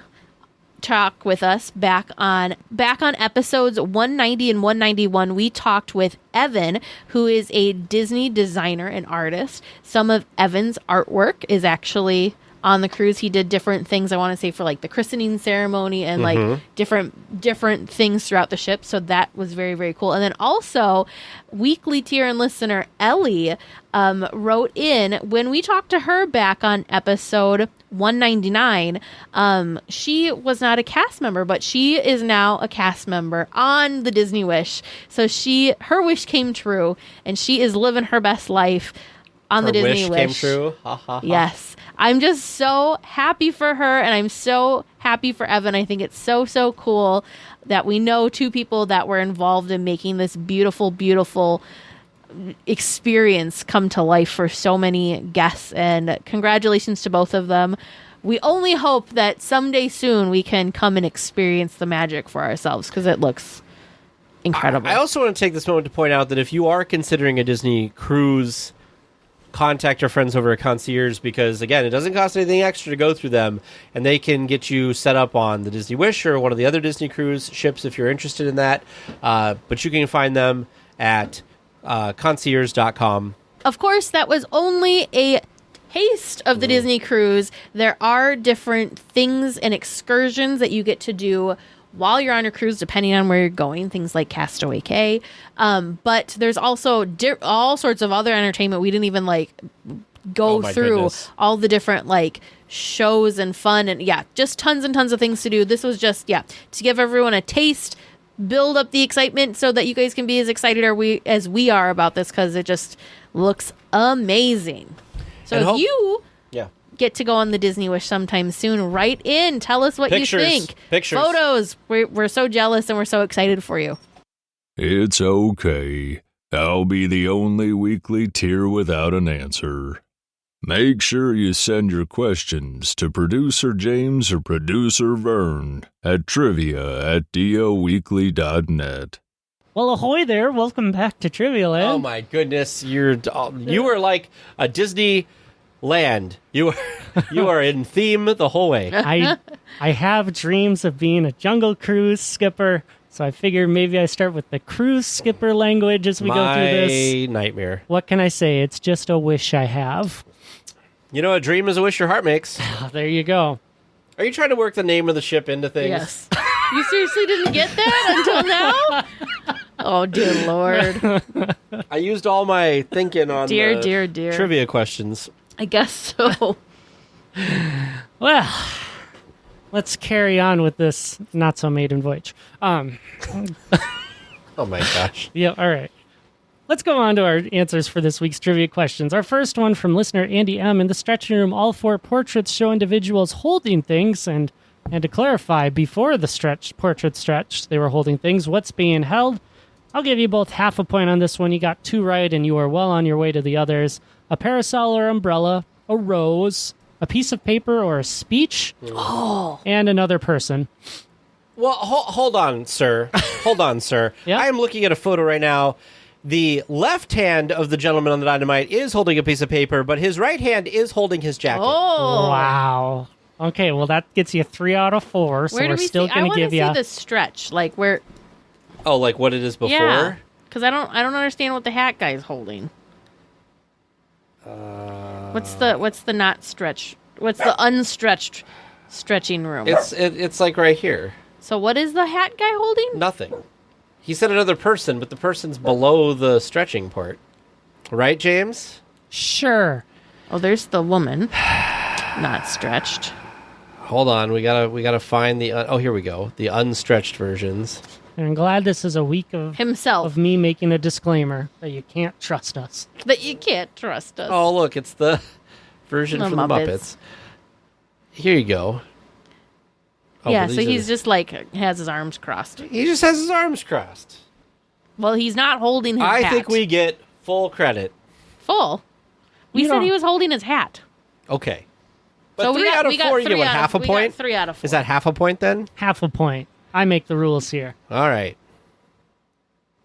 [SPEAKER 1] talk with us back on episodes 190 and 191. We talked with Evan, who is a Disney designer and artist. Some of Evan's artwork is actually on the cruise. He did different things, I want to say, for like the christening ceremony and like different things throughout the ship. So that was very, very cool. And then also weekly tier and listener Ellie wrote in when we talked to her back on episode 199. She was not a cast member, but she is now a cast member on the Disney Wish. So her wish came true, and she is living her best life on the Disney Wish.
[SPEAKER 2] Came true. Ha, ha, ha.
[SPEAKER 1] Yes. I'm just so happy for her, and I'm so happy for Evan. I think it's so cool that we know 2 people that were involved in making this beautiful, beautiful experience come to life for so many guests, and congratulations to both of them. We only hope that someday soon we can come and experience the magic for ourselves because it looks incredible.
[SPEAKER 2] I also want to take this moment to point out that if you are considering a Disney cruise, contact your friends over at Concierge because, again, it doesn't cost anything extra to go through them, and they can get you set up on the Disney Wish or one of the other Disney cruise ships if you're interested in that. But you can find them at concierge.com.
[SPEAKER 1] Of course, that was only a taste of the Disney cruise. There are different things and excursions that you get to do while you're on your cruise, depending on where you're going, things like Castaway Cay. But there's also all sorts of other entertainment. We didn't even go through all the different shows and fun and just tons and tons of things to do. This was just to give everyone a taste, build up the excitement so that you guys can be as excited as we are about this because it just looks amazing. So if you get to go on the Disney Wish sometime soon, write in. Tell us what you think.
[SPEAKER 2] Pictures.
[SPEAKER 1] Photos. We're so jealous and we're so excited for you.
[SPEAKER 4] It's okay. I'll be the only weekly tier without an answer. Make sure you send your questions to Producer James or Producer Vern at trivia@DLWeekly.net.
[SPEAKER 5] Well, ahoy there. Welcome back to Trivia Land.
[SPEAKER 2] Oh, my goodness. You were like a Disney Land. You are in theme the whole way.
[SPEAKER 5] I have dreams of being a jungle cruise skipper, so I figured maybe I start with the cruise skipper language as we go through this.
[SPEAKER 2] My nightmare.
[SPEAKER 5] What can I say? It's just a wish I have.
[SPEAKER 2] You know, a dream is a wish your heart makes.
[SPEAKER 5] Oh, there you go.
[SPEAKER 2] Are you trying to work the name of the ship into things?
[SPEAKER 1] Yes. You seriously didn't get that until now? Oh, dear Lord.
[SPEAKER 2] I used all my thinking on
[SPEAKER 1] Dear.
[SPEAKER 2] trivia questions.
[SPEAKER 1] I guess so.
[SPEAKER 5] Well, let's carry on with this not-so-maiden voyage.
[SPEAKER 2] Oh, my gosh.
[SPEAKER 5] Yeah, all right. Let's go on to our answers for this week's trivia questions. Our first one from listener Andy M. In the stretching room, all 4 portraits show individuals holding things, and to clarify, before the portrait stretch, they were holding things. What's being held? I'll give you both half a point on this one. You got 2 right, and you are well on your way to the others. A parasol or umbrella, a rose, a piece of paper or a speech, and another person.
[SPEAKER 2] Well, hold on, sir. Hold on, sir.
[SPEAKER 5] Yeah?
[SPEAKER 2] I am looking at a photo right now. The left hand of the gentleman on the dynamite is holding a piece of paper, but his right hand is holding his jacket.
[SPEAKER 1] Oh.
[SPEAKER 5] Wow. Okay, well, that gets you 3 out of 4, so we're still going to give you...
[SPEAKER 1] I want to see the stretch, like where...
[SPEAKER 2] Oh, like what it is before?
[SPEAKER 1] Yeah, because I don't understand what the hat guy's holding. What's the not stretch? What's the unstretched stretching room?
[SPEAKER 2] It's like right here.
[SPEAKER 1] So what is the hat guy holding?
[SPEAKER 2] Nothing. He said another person, but the person's below the stretching part. Right, James?
[SPEAKER 5] Sure.
[SPEAKER 1] Oh, there's the woman. Not stretched.
[SPEAKER 2] Hold on, we gotta find the... oh, here we go. The unstretched versions.
[SPEAKER 5] And I'm glad this is a week of me making a disclaimer that you can't trust us.
[SPEAKER 1] That you can't trust us.
[SPEAKER 2] Oh, look, it's the version from the Muppets. Here you go. Oh,
[SPEAKER 1] yeah, so he's just like has his arms crossed.
[SPEAKER 2] He just has his arms crossed.
[SPEAKER 1] Well, he's not holding his hat.
[SPEAKER 2] I think we get full credit.
[SPEAKER 1] Full? We said he was holding his hat.
[SPEAKER 2] Okay. But
[SPEAKER 1] so
[SPEAKER 2] 3 out of 4, you get half a point?
[SPEAKER 1] We got 3 out of 4.
[SPEAKER 2] Is that half a point then?
[SPEAKER 5] Half a point. I make the rules here.
[SPEAKER 2] All right.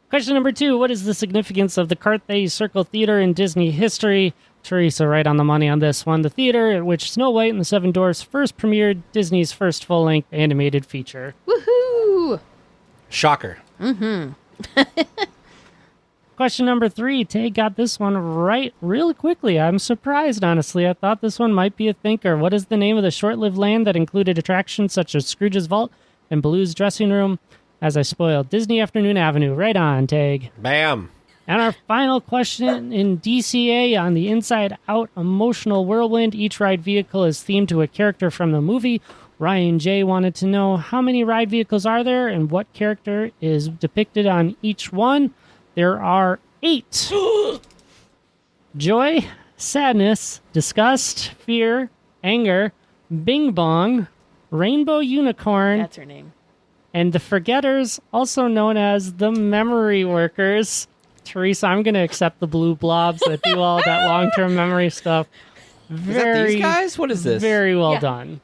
[SPEAKER 5] Question number 2. What is the significance of the Carthay Circle Theater in Disney history? Teresa, right on the money on this one. The theater at which Snow White and the 7 Dwarfs first premiered Disney's first full-length animated feature.
[SPEAKER 1] Woohoo!
[SPEAKER 2] Shocker.
[SPEAKER 1] Mm-hmm.
[SPEAKER 5] Question number 3. Tay got this one right really quickly. I'm surprised, honestly. I thought this one might be a thinker. What is the name of the short-lived land that included attractions such as Scrooge's Vault and Baloo's Dressing Room? As I spoiled, Disney Afternoon Avenue. Right on, Tag.
[SPEAKER 2] Bam.
[SPEAKER 5] And our final question in DCA on the Inside Out Emotional Whirlwind. Each ride vehicle is themed to a character from the movie. Ryan J. wanted to know how many ride vehicles are there and what character is depicted on each one. There are 8. Joy, sadness, disgust, fear, anger, Bing Bong, Rainbow Unicorn.
[SPEAKER 1] That's her name.
[SPEAKER 5] And the Forgetters, also known as the Memory Workers. Teresa, I'm going to accept the blue blobs that do all that long-term memory stuff.
[SPEAKER 2] Is that these guys? What is this?
[SPEAKER 5] Very well done.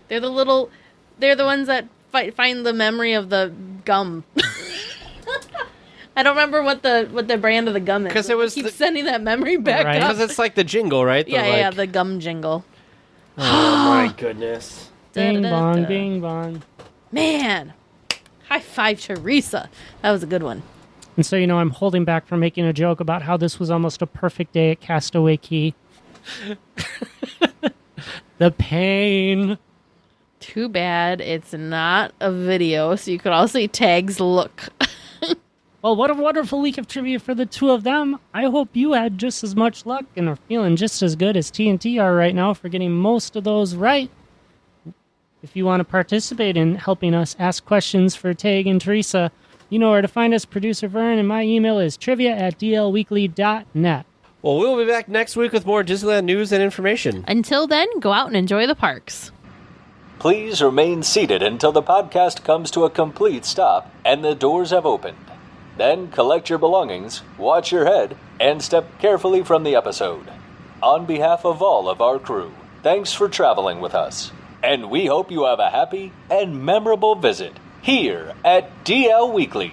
[SPEAKER 1] They're the ones that find the memory of the gum. I don't remember what the brand of the gum is.
[SPEAKER 2] Because it was
[SPEAKER 1] keep sending that memory back up.
[SPEAKER 2] Because it's like the jingle, right?
[SPEAKER 1] Yeah, the gum jingle.
[SPEAKER 2] Oh my goodness.
[SPEAKER 5] Bing bong, bing bong.
[SPEAKER 1] Man, high five, Teresa. That was a good one.
[SPEAKER 5] And so, I'm holding back from making a joke about how this was almost a perfect day at Castaway Cay. The pain.
[SPEAKER 1] Too bad it's not a video, so you could all see Tag's look.
[SPEAKER 5] Well, what a wonderful week of trivia for the two of them. I hope you had just as much luck and are feeling just as good as TNT are right now for getting most of those right. If you want to participate in helping us ask questions for Tag and Teresa, you know where to find us, Producer Vern, and my email is trivia@dlweekly.net.
[SPEAKER 2] Well, we'll be back next week with more Disneyland news and information.
[SPEAKER 1] Until then, go out and enjoy the parks.
[SPEAKER 6] Please remain seated until the podcast comes to a complete stop and the doors have opened. Then collect your belongings, watch your head, and step carefully from the episode. On behalf of all of our crew, thanks for traveling with us. And we hope you have a happy and memorable visit here at DL Weekly.